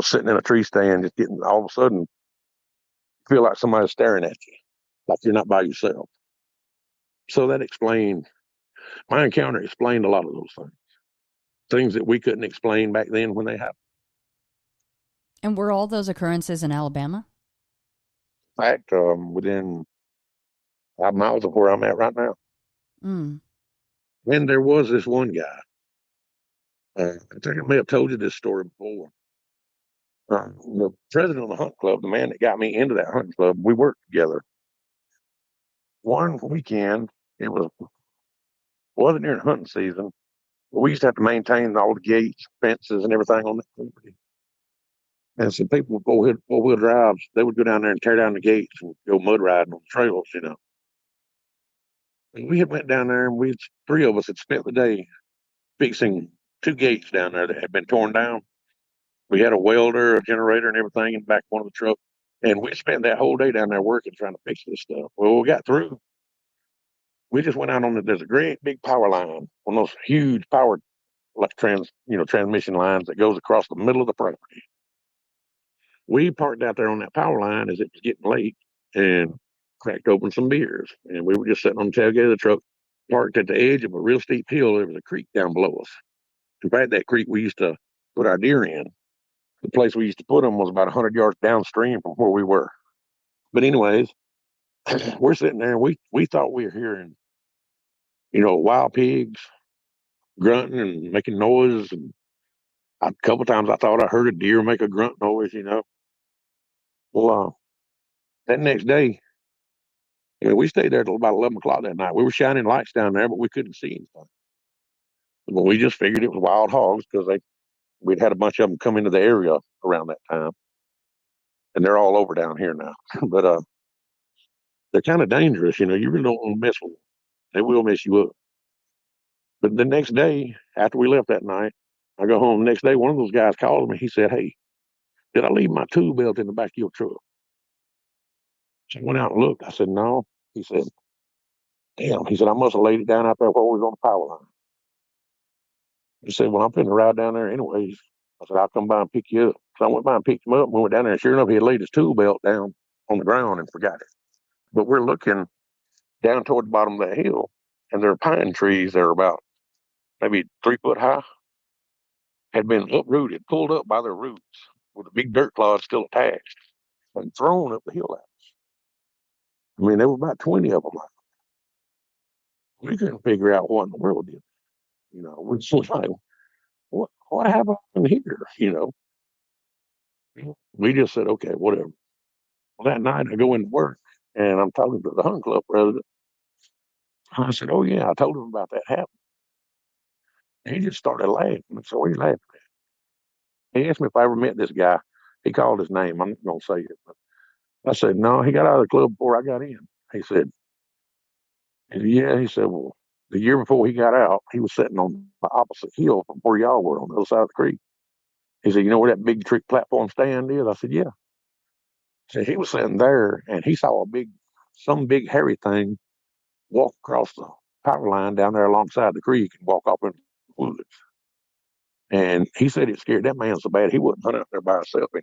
sitting in a tree stand, just getting all of a sudden feel like somebody's staring at you, like you're not by yourself. So that explained, my encounter explained a lot of those things that we couldn't explain back then when they happened. And were all those occurrences in Alabama? In fact, within 5 miles of where I'm at right now. Mm. And there was this one guy. I think I may have told you this story before. The president of the hunt club, the man that got me into that hunting club, we worked together. One weekend, it wasn't during hunting season, but we used to have to maintain all the gates, fences, and everything on that property. And some people with four-wheel drives, they would go down there and tear down the gates and go mud riding on the trails. And we had went down there, and 3 of us had spent the day fixing 2 gates down there that had been torn down. We had a welder, a generator, and everything in the back of one of the trucks. And we spent that whole day down there working, trying to fix this stuff. Well, when we got through, we just went out on there's a great big power line, one of those huge power like transmission lines that goes across the middle of the property. We parked out there on that power line as it was getting late and cracked open some beers. And we were just sitting on the tailgate of the truck, parked at the edge of a real steep hill. There was a creek down below us. In fact, that creek we used to put our deer in. The place we used to put them was about 100 yards downstream from where we were. But anyways, we're sitting there and we thought we were hearing, wild pigs grunting and making noise. And a couple of times I thought I heard a deer make a grunt noise. Well, that next day, we stayed there till about 11 o'clock that night. We were shining lights down there, but we couldn't see anything. But we just figured it was wild hogs because we'd had a bunch of them come into the area around that time. And they're all over down here now. But they're kind of dangerous. You really don't want to mess with them. They will mess you up. But the next day, after we left that night, I go home. The next day, one of those guys called me. He said, "Hey, did I leave my tool belt in the back of your truck?" So I went out and looked. I said, "No." He said, "Damn." He said, "I must have laid it down out there while we was on the power line." He said, "Well, I'm finna ride down there anyways." I said, "I'll come by and pick you up." So I went by and picked him up and we went down there. And sure enough, he had laid his tool belt down on the ground and forgot it. But we're looking down toward the bottom of that hill, and there are pine trees that are about maybe 3 foot high, had been uprooted, pulled up by their roots with a big dirt clod still attached and thrown up the hill at us. I mean, there were about 20 of them. We couldn't figure out what in the world did. We was like, what happened here? We just said, okay, whatever. Well, that night I go into work and I'm talking to the hunt club president. I said, "Oh yeah, I told him about that happening." And he just started laughing. I said, "What are you laughing at?" He asked me if I ever met this guy. He called his name. I'm not going to say it. But I said, "No, he got out of the club before I got in." He said, "Yeah." He said, "Well, the year before he got out, he was sitting on the opposite hill from where y'all were on the other side of the creek." He said, "You know where that big trick platform stand is?" I said, "Yeah." So he was sitting there and he saw some big hairy thing walk across the power line down there alongside the creek and walk off into the woods. And he said it scared that man so bad he wouldn't hunt out there by himself anymore.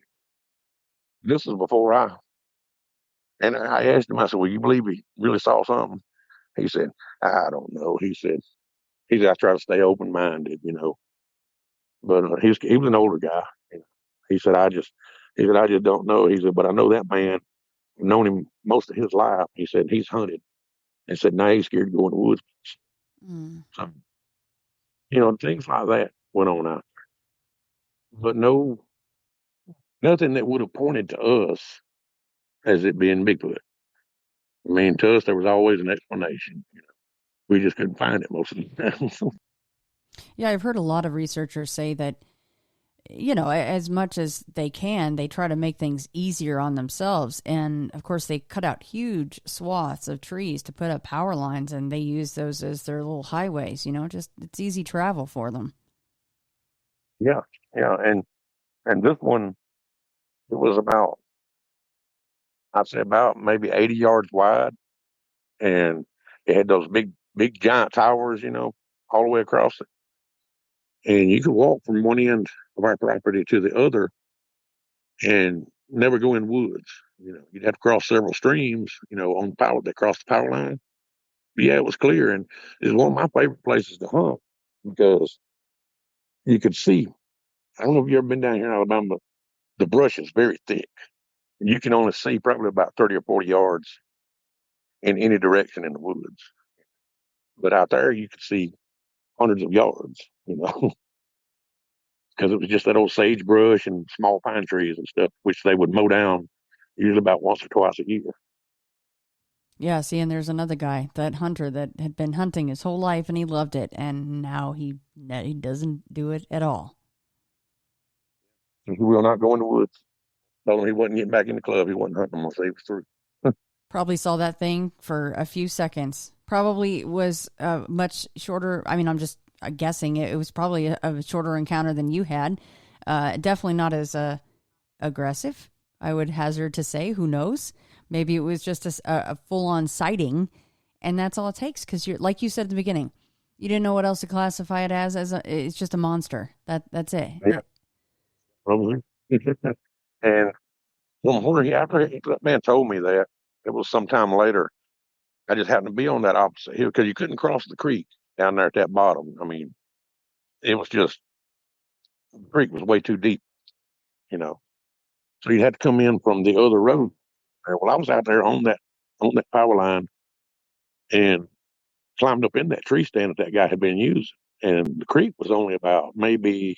This is before and I asked him, I said, "Well, you believe he really saw something?" He said, "I don't know." He said, "I try to stay open minded. But he was an older guy. He said, "I just don't know." He said, "But I know that man, I've known him most of his life. He said he's hunted and said now he's scared to go in the woods. Mm. So, things like that went on out there. But nothing that would have pointed to us as it being Bigfoot. I mean, to us, there was always an explanation. We just couldn't find it most of the time. Yeah, I've heard a lot of researchers say that, as much as they can, they try to make things easier on themselves. And of course, they cut out huge swaths of trees to put up power lines, and they use those as their little highways, just it's easy travel for them. Yeah, yeah, and this one, it was about, I'd say about maybe 80 yards wide, and it had those big giant towers, all the way across it. And you could walk from one end of our property to the other and never go in woods. You'd have to cross several streams, on the power that crossed the power line. But yeah, it was clear, and it's one of my favorite places to hunt because you could see. I don't know if you've ever been down here in Alabama, but the brush is very thick. You can only see probably about 30 or 40 yards in any direction in the woods. But out there, you could see hundreds of yards, because it was just that old sagebrush and small pine trees and stuff, which they would mow down usually about once or twice a year. Yeah, see, and there's another guy, that hunter that had been hunting his whole life and he loved it, and now he doesn't do it at all. He will not go in the woods. Told him he wasn't getting back in the club. He wasn't hunting until he was through. Probably saw that thing for a few seconds. Probably was much shorter. I mean, I'm just guessing it was probably a shorter encounter than you had. Definitely not as aggressive, I would hazard to say. Who knows? Maybe it was just a full-on sighting, and that's all it takes. Because you're, like you said at the beginning, you didn't know what else to classify it as. It's just a monster. That's it. Yeah, probably. And after that man told me that, it was sometime later. I just happened to be on that opposite hill because you couldn't cross the creek down there at that bottom. I mean, it was just the creek was way too deep, you know. So you had to come in from the other road. Well, I was out there on that power line and climbed up in that tree stand that guy had been using. And the creek was only about maybe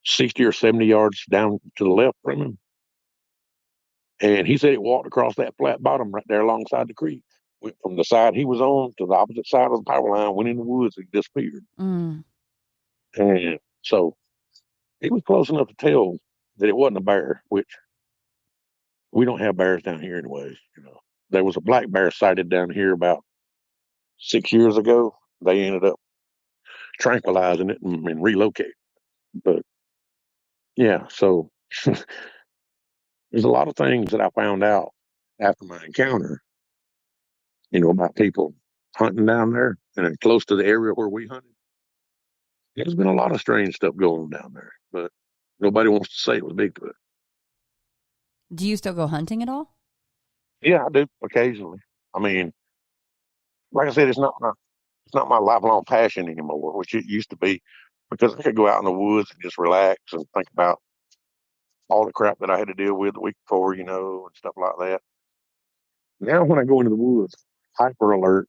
60 or 70 yards down to the left from him. And he said it walked across that flat bottom right there alongside the creek. Went from the side he was on to the opposite side of the power line, went in the woods and disappeared. Mm. And so he was close enough to tell that it wasn't a bear, which we don't have bears down here anyways. There was a black bear sighted down here about 6 years ago. They ended up tranquilizing it and relocating. But yeah, so there's a lot of things that I found out after my encounter, about people hunting down there and close to the area where we hunted. There's been a lot of strange stuff going on down there, but nobody wants to say it was Bigfoot. Do you still go hunting at all? Yeah, I do occasionally. I mean, like I said, it's not my lifelong passion anymore, which it used to be, because I could go out in the woods and just relax and think about all the crap that I had to deal with the week before, and stuff like that. Now, when I go into the woods, hyper alert,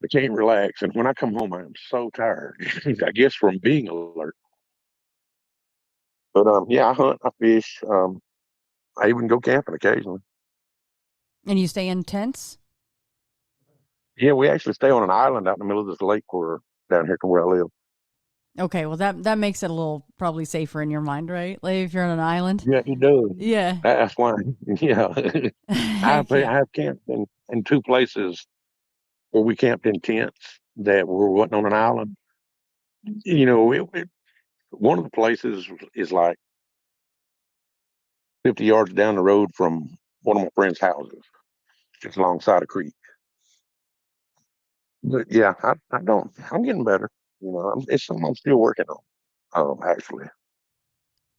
I can't relax, and when I come home, I am so tired. I guess from being alert. But yeah, I hunt, I fish, I even go camping occasionally. And you stay in tents? Yeah, we actually stay on an island out in the middle of this lake where down here to where I live. Okay, well that makes it a little probably safer in your mind, right? Like if you're on an island. Yeah, it does. Yeah. That's why. Yeah, Heck yeah. I have camped in two places where we camped in tents that were wasn't on an island. One of the places is like 50 yards down the road from one of my friends' houses, just alongside a creek. But yeah, I don't. I'm getting better. It's something I'm still working on. Actually.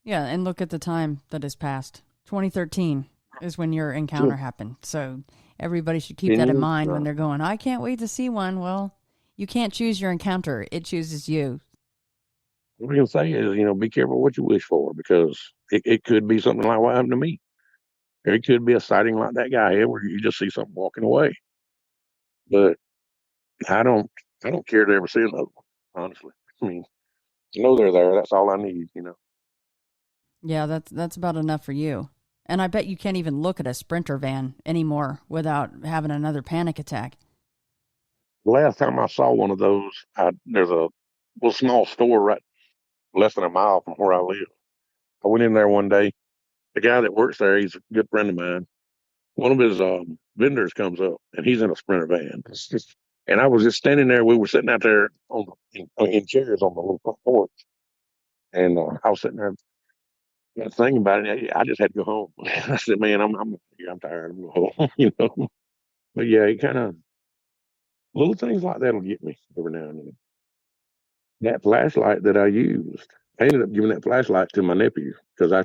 Yeah, and look at the time that has passed. 2013 is when your encounter happened. So everybody should keep that in mind when they're going, I can't wait to see one. Well, you can't choose your encounter. It chooses you. What we can say is, be careful what you wish for because it could be something like what happened to me. It could be a sighting like that guy had where you just see something walking away. But I don't I don't care to ever see another one, honestly. I mean, to know they're there, that's all I need. Yeah, that's about enough for you. And I bet you can't even look at a Sprinter van anymore without having another panic attack. The last time I saw one of those, there's a little small store right less than a mile from where I live. I went in there one day. The guy that works there, he's a good friend of mine. One of his vendors comes up, and he's in a Sprinter van. And I was just standing there. We were sitting out there in chairs on the little front porch, and I was sitting there thinking about it. I just had to go home. I said, "Man, I'm tired. I'm going home." But yeah, it kind of little things like that'll get me every now and then. That flashlight that I used, I ended up giving that flashlight to my nephew because I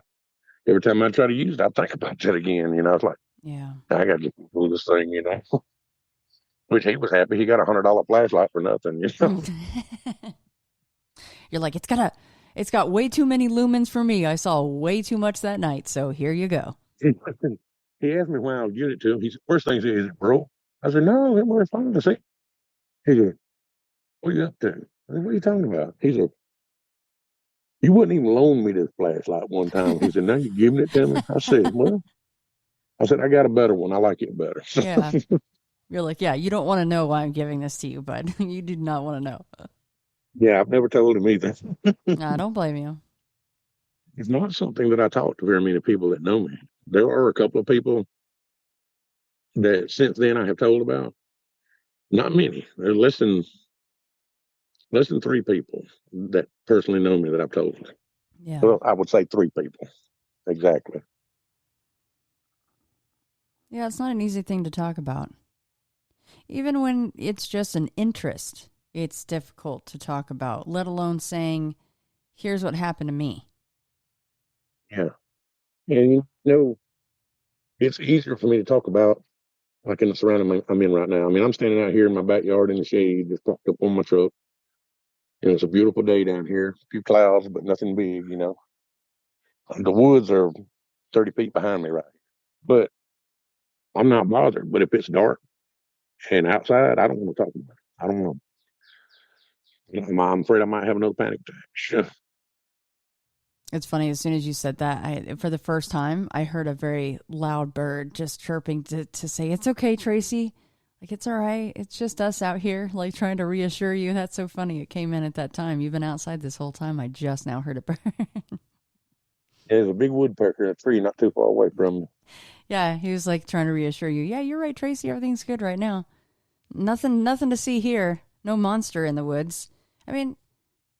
every time I try to use it, I think about that again. It's like Yeah. I got to do this thing. Which he was happy. He got $100 flashlight for nothing. You're like, it's got way too many lumens for me. I saw way too much that night, so here you go. He asked me when I would get it to him. He said, first thing he said, "Is it broke?" I said, "No, it was fine to see." He said, "What are you up to?" I said, "What are you talking about?" He said, "You wouldn't even loan me this flashlight one time." He said, "Now you're giving it to me." I said, "Well," I said, "I got a better one. I like it better." Yeah. You're like, yeah, you don't want to know why I'm giving this to you, bud. You do not want to know. Yeah, I've never told him either. I don't blame you. It's not something that I talk to very many people that know me. There are a couple of people that since then I have told about. Not many. There are less than three people that personally know me that I've told. Yeah. Well, I would say three people exactly. Yeah, it's not an easy thing to talk about. Even when it's just an interest, it's difficult to talk about, let alone saying, here's what happened to me. Yeah, and it's easier for me to talk about like in the surrounding I'm in right now. I mean, I'm standing out here in my backyard in the shade, just parked up on my truck, and it's a beautiful day down here. A few clouds, but nothing big. The woods are 30 feet behind me right here, but I'm not bothered. But if it's dark and outside, I don't want to talk about it. I don't want I'm afraid I might have another panic attack. It's funny, as soon as you said that, for the first time, I heard a very loud bird just chirping to say, it's okay, Tracy. Like, it's all right. It's just us out here, like, trying to reassure you. That's so funny. It came in at that time. You've been outside this whole time. I just now heard a bird. There's a big woodpecker in a tree not too far away from me. Yeah, he was, like, trying to reassure you. Yeah, you're right, Tracy. Everything's good right now. Nothing to see here. No monster in the woods. I mean,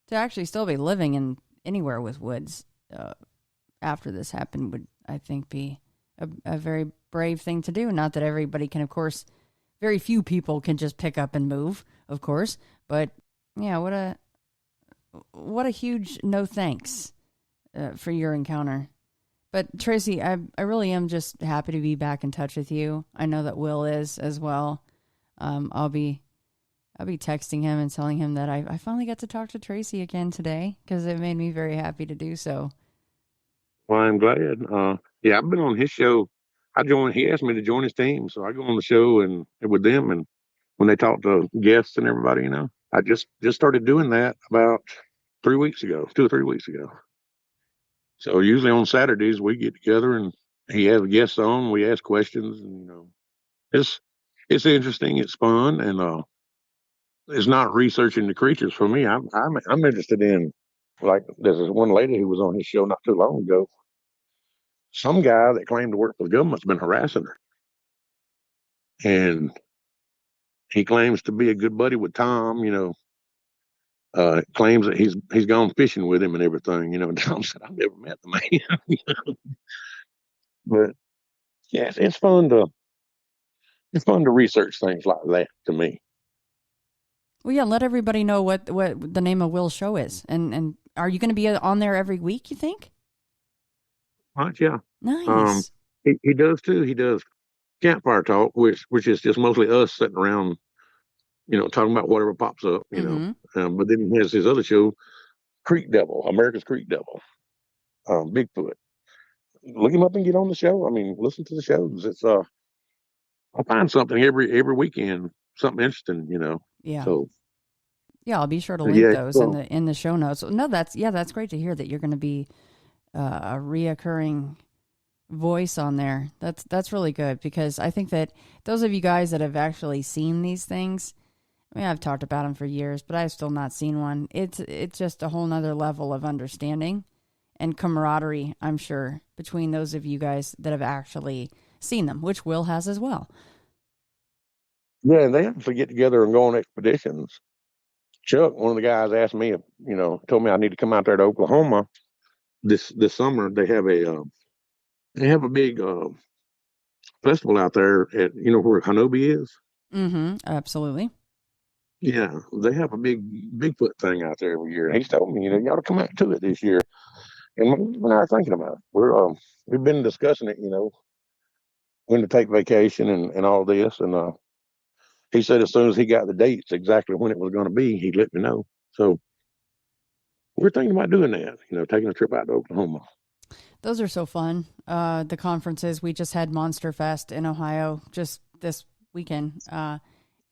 to actually still be living in anywhere with woods after this happened would, I think, be a very brave thing to do. Not that everybody can, of course, very few people can just pick up and move, of course. But yeah, what a huge no thanks for your encounter. But Tracy, I really am just happy to be back in touch with you. I know that Will is as well. I'll be texting him and telling him that I finally got to talk to Tracy again today because it made me very happy to do so. Well, I'm glad. Yeah, I've been on his show. He asked me to join his team, so I go on the show and with them. And when they talk to guests and everybody, I just started doing that about 3 weeks ago, 2 or 3 weeks ago. So usually on Saturdays we get together and he has guests on. We ask questions, and it's it's interesting. It's fun, and it's not researching the creatures for me. I'm interested in like there's this one lady who was on his show not too long ago. Some guy that claimed to work for the government's been harassing her, and he claims to be a good buddy with Tom. Claims that he's gone fishing with him and everything. And Tom said, "I've never met the man." But yeah, it's fun to research things like that to me. Well, yeah, let everybody know what the name of Will's show is, and are you going to be on there every week? You think? Right? Yeah. Um, Nice. he does too. He does campfire talk, which is just mostly us sitting around, talking about whatever pops up. Mm-hmm. But then he has his other show, Creek Devil, America's Creek Devil, Bigfoot. look him up and get on the show. I mean, listen to the shows. It's I find something every weekend, something interesting, you know. Yeah. So Yeah, I'll be sure to link yeah, those in well, the show notes. No, that's great to hear that you're going to be a reoccurring voice on there. That's really good because I think that those of you guys that have actually seen these things, I mean, I've talked about them for years, but I've still not seen one. It's just a whole nother level of understanding and camaraderie, I'm sure, between those of you guys that have actually seen them, which Will has as well. yeah, and they actually get together and go on expeditions. Chuck, one of the guys, asked me, if, told me I need to come out there to Oklahoma this summer. They have a big festival out there at where Hanobi is. Mm-hmm. Absolutely. Yeah, they have a big Bigfoot thing out there every year. And he's told me, you ought to come out to it this year. And my wife and I are thinking about it. We've been discussing it, when to take vacation and all this. And he said as soon as he got the dates exactly when it was going to be, he'd let me know. So we're thinking about doing that, taking a trip out to Oklahoma. Those are so fun. The conferences, we just had Monster Fest in Ohio just this weekend.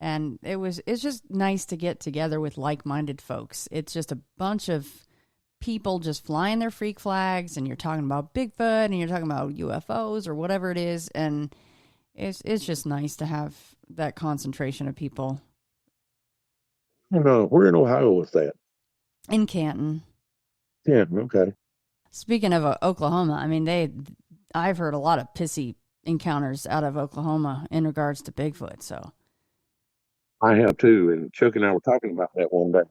And it's just nice to get together with like-minded folks. It's just a bunch of people just flying their freak flags, and you're talking about Bigfoot and you're talking about UFOs or whatever it is. And it's just nice to have that concentration of people. We're in Ohio with that. In Canton. Yeah, okay. Speaking of Oklahoma, I mean, I've heard a lot of pissy encounters out of Oklahoma in regards to Bigfoot. So I have too. And Chuck and I were talking about that one day.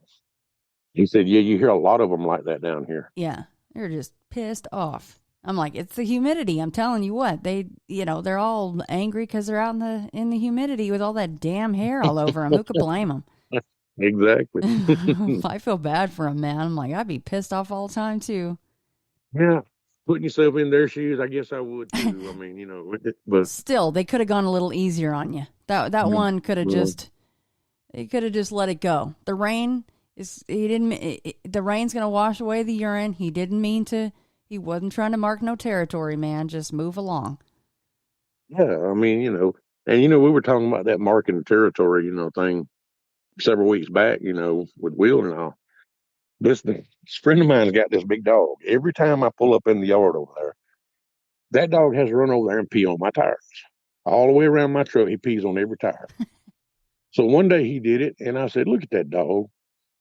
He said, yeah, you hear a lot of them like that down here. yeah, they're just pissed off. I'm like, it's the humidity. I'm telling you what, they're all angry because they're out in the humidity with all that damn hair all over them. Who could blame them? Exactly. I feel bad for them, man. I'm like, I'd be pissed off all the time too. Yeah. Putting yourself in their shoes, I guess I would too. I mean, but Still, they could have gone a little easier on you. That one could have they could have just let it go. The rain the rain's going to wash away the urine. He didn't mean to. He wasn't trying to mark no territory, man. Just move along. yeah, I mean, and we were talking about that marking territory, thing several weeks back, with Will and all. This friend of mine's got this big dog. Every time I pull up in the yard over there, that dog has to run over there and pee on my tires. All the way around my truck, he pees on every tire. So one day he did it, and I said, "Look at that dog."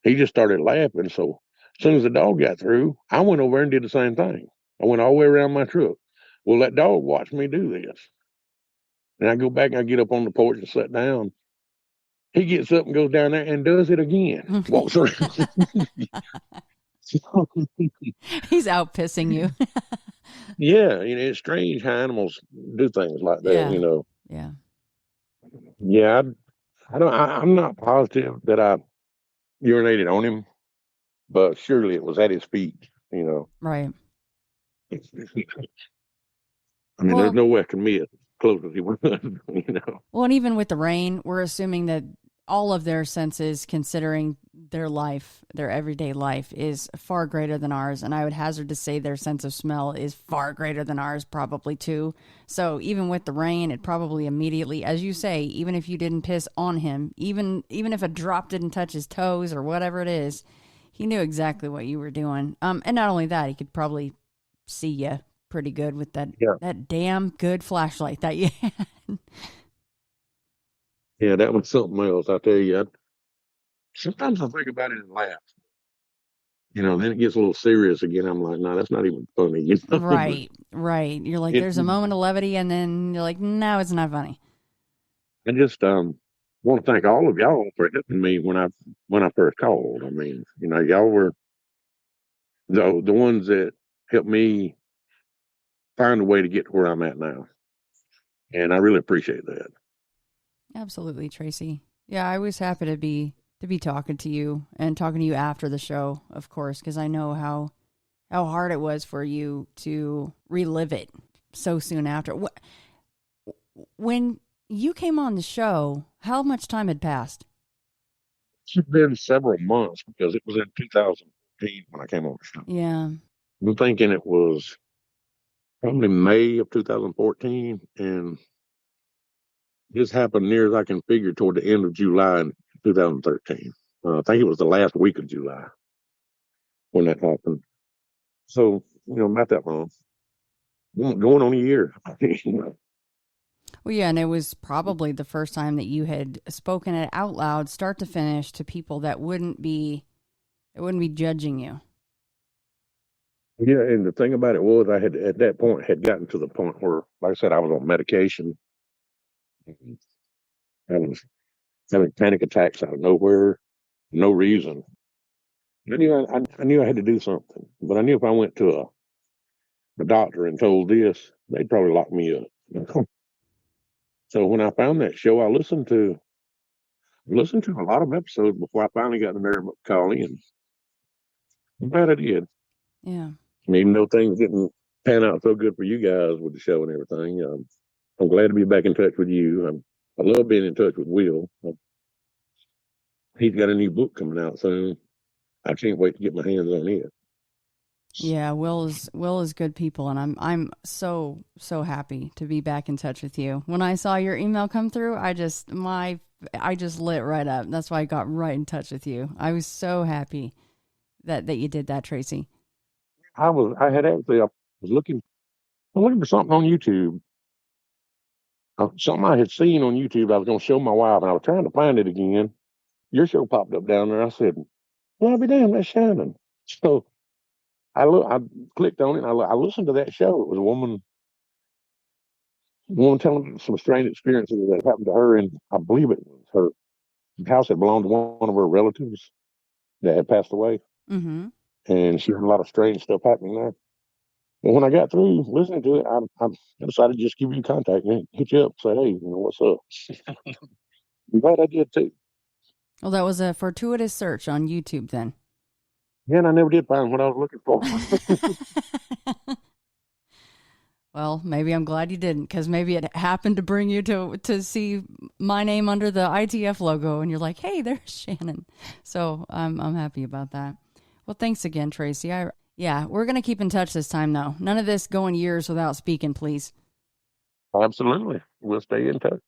He just started laughing. So as soon as the dog got through, I went over and did the same thing. I went all the way around my truck. Well, that dog watched me do this. And I go back and I get up on the porch and sit down. He gets up and goes down there and does it again. Walks around. He's out pissing you. Yeah, it's strange how animals do things like that, Yeah. Yeah. Yeah, I'm not positive that I urinated on him, but surely it was at his feet. Right. I mean, there's Well, no way I can be as close as he was. Well, and even with the rain, we're assuming that all of their senses, considering their life, their everyday life, is far greater than ours. And I would hazard to say their sense of smell is far greater than ours, probably too. So even with the rain, it probably immediately, as you say, even if you didn't piss on him, even if a drop didn't touch his toes or whatever it is, he knew exactly what you were doing. And not only that, he could probably see you pretty good with that damn good flashlight that you had. Yeah, that was something else. I tell you, sometimes I think about it and laugh. Then it gets a little serious again. I'm like, no, that's not even funny. Right, right. You're like, It, there's a moment of levity, and then you're like, no, it's not funny. I just want to thank all of y'all for helping me when I first called. I mean, y'all were the ones that helped me find a way to get to where I'm at now, and I really appreciate that. Absolutely, Tracy. Yeah, I was happy to be talking to you and talking to you after the show, of course, because I know how hard it was for you to relive it so soon after. When you came on the show, how much time had passed? It's been several months because it was in 2014 when I came on the show. Yeah. I'm thinking it was probably May of 2014, and this happened near as I can figure toward the end of July in 2013. I think it was the last week of July when that happened. So, not that long. Going on a year. Well, yeah, and it was probably the first time that you had spoken it out loud, start to finish, to people that wouldn't be judging you. Yeah, and the thing about it was, I had at that point had gotten to the point where, like I said, I was on medication. I was having panic attacks out of nowhere, no reason. I knew I had to do something, but I knew if I went to a doctor and told this, they'd probably lock me up. So when I found that show, I listened to a lot of episodes before I finally got the nerve to call in. I'm glad I did. Yeah. And even though things didn't pan out so good for you guys with the show and everything, I'm glad to be back in touch with you. I love being in touch with Will. He's got a new book coming out soon. I can't wait to get my hands on it. Yeah, Will is good people, and I'm so happy to be back in touch with you. When I saw your email come through, I just lit right up. That's why I got right in touch with you. I was so happy that you did that, Tracy. I was looking for something on YouTube. Something I had seen on YouTube. I was going to show my wife, and I was trying to find it again. Your show popped up down there. I said, "Well, I'll be damned, that's Shannon." So I clicked on it. And I listened to that show. It was a woman telling some strange experiences that happened to her, and I believe it was her house had belonged to one of her relatives that had passed away, Mm-hmm. and she had a lot of strange stuff happening there. And when I got through listening to it, I decided to just give you contact and hit you up, say, "Hey, what's up?" I'm glad I did too. Well, that was a fortuitous search on YouTube then. Yeah, and I never did find what I was looking for. Well, maybe I'm glad you didn't, because maybe it happened to bring you to see my name under the ITF logo, and you're like, "Hey, there's Shannon." So I'm happy about that. Well, thanks again, Tracy. Yeah, we're gonna keep in touch this time, though. None of this going years without speaking, please. Absolutely. We'll stay in touch.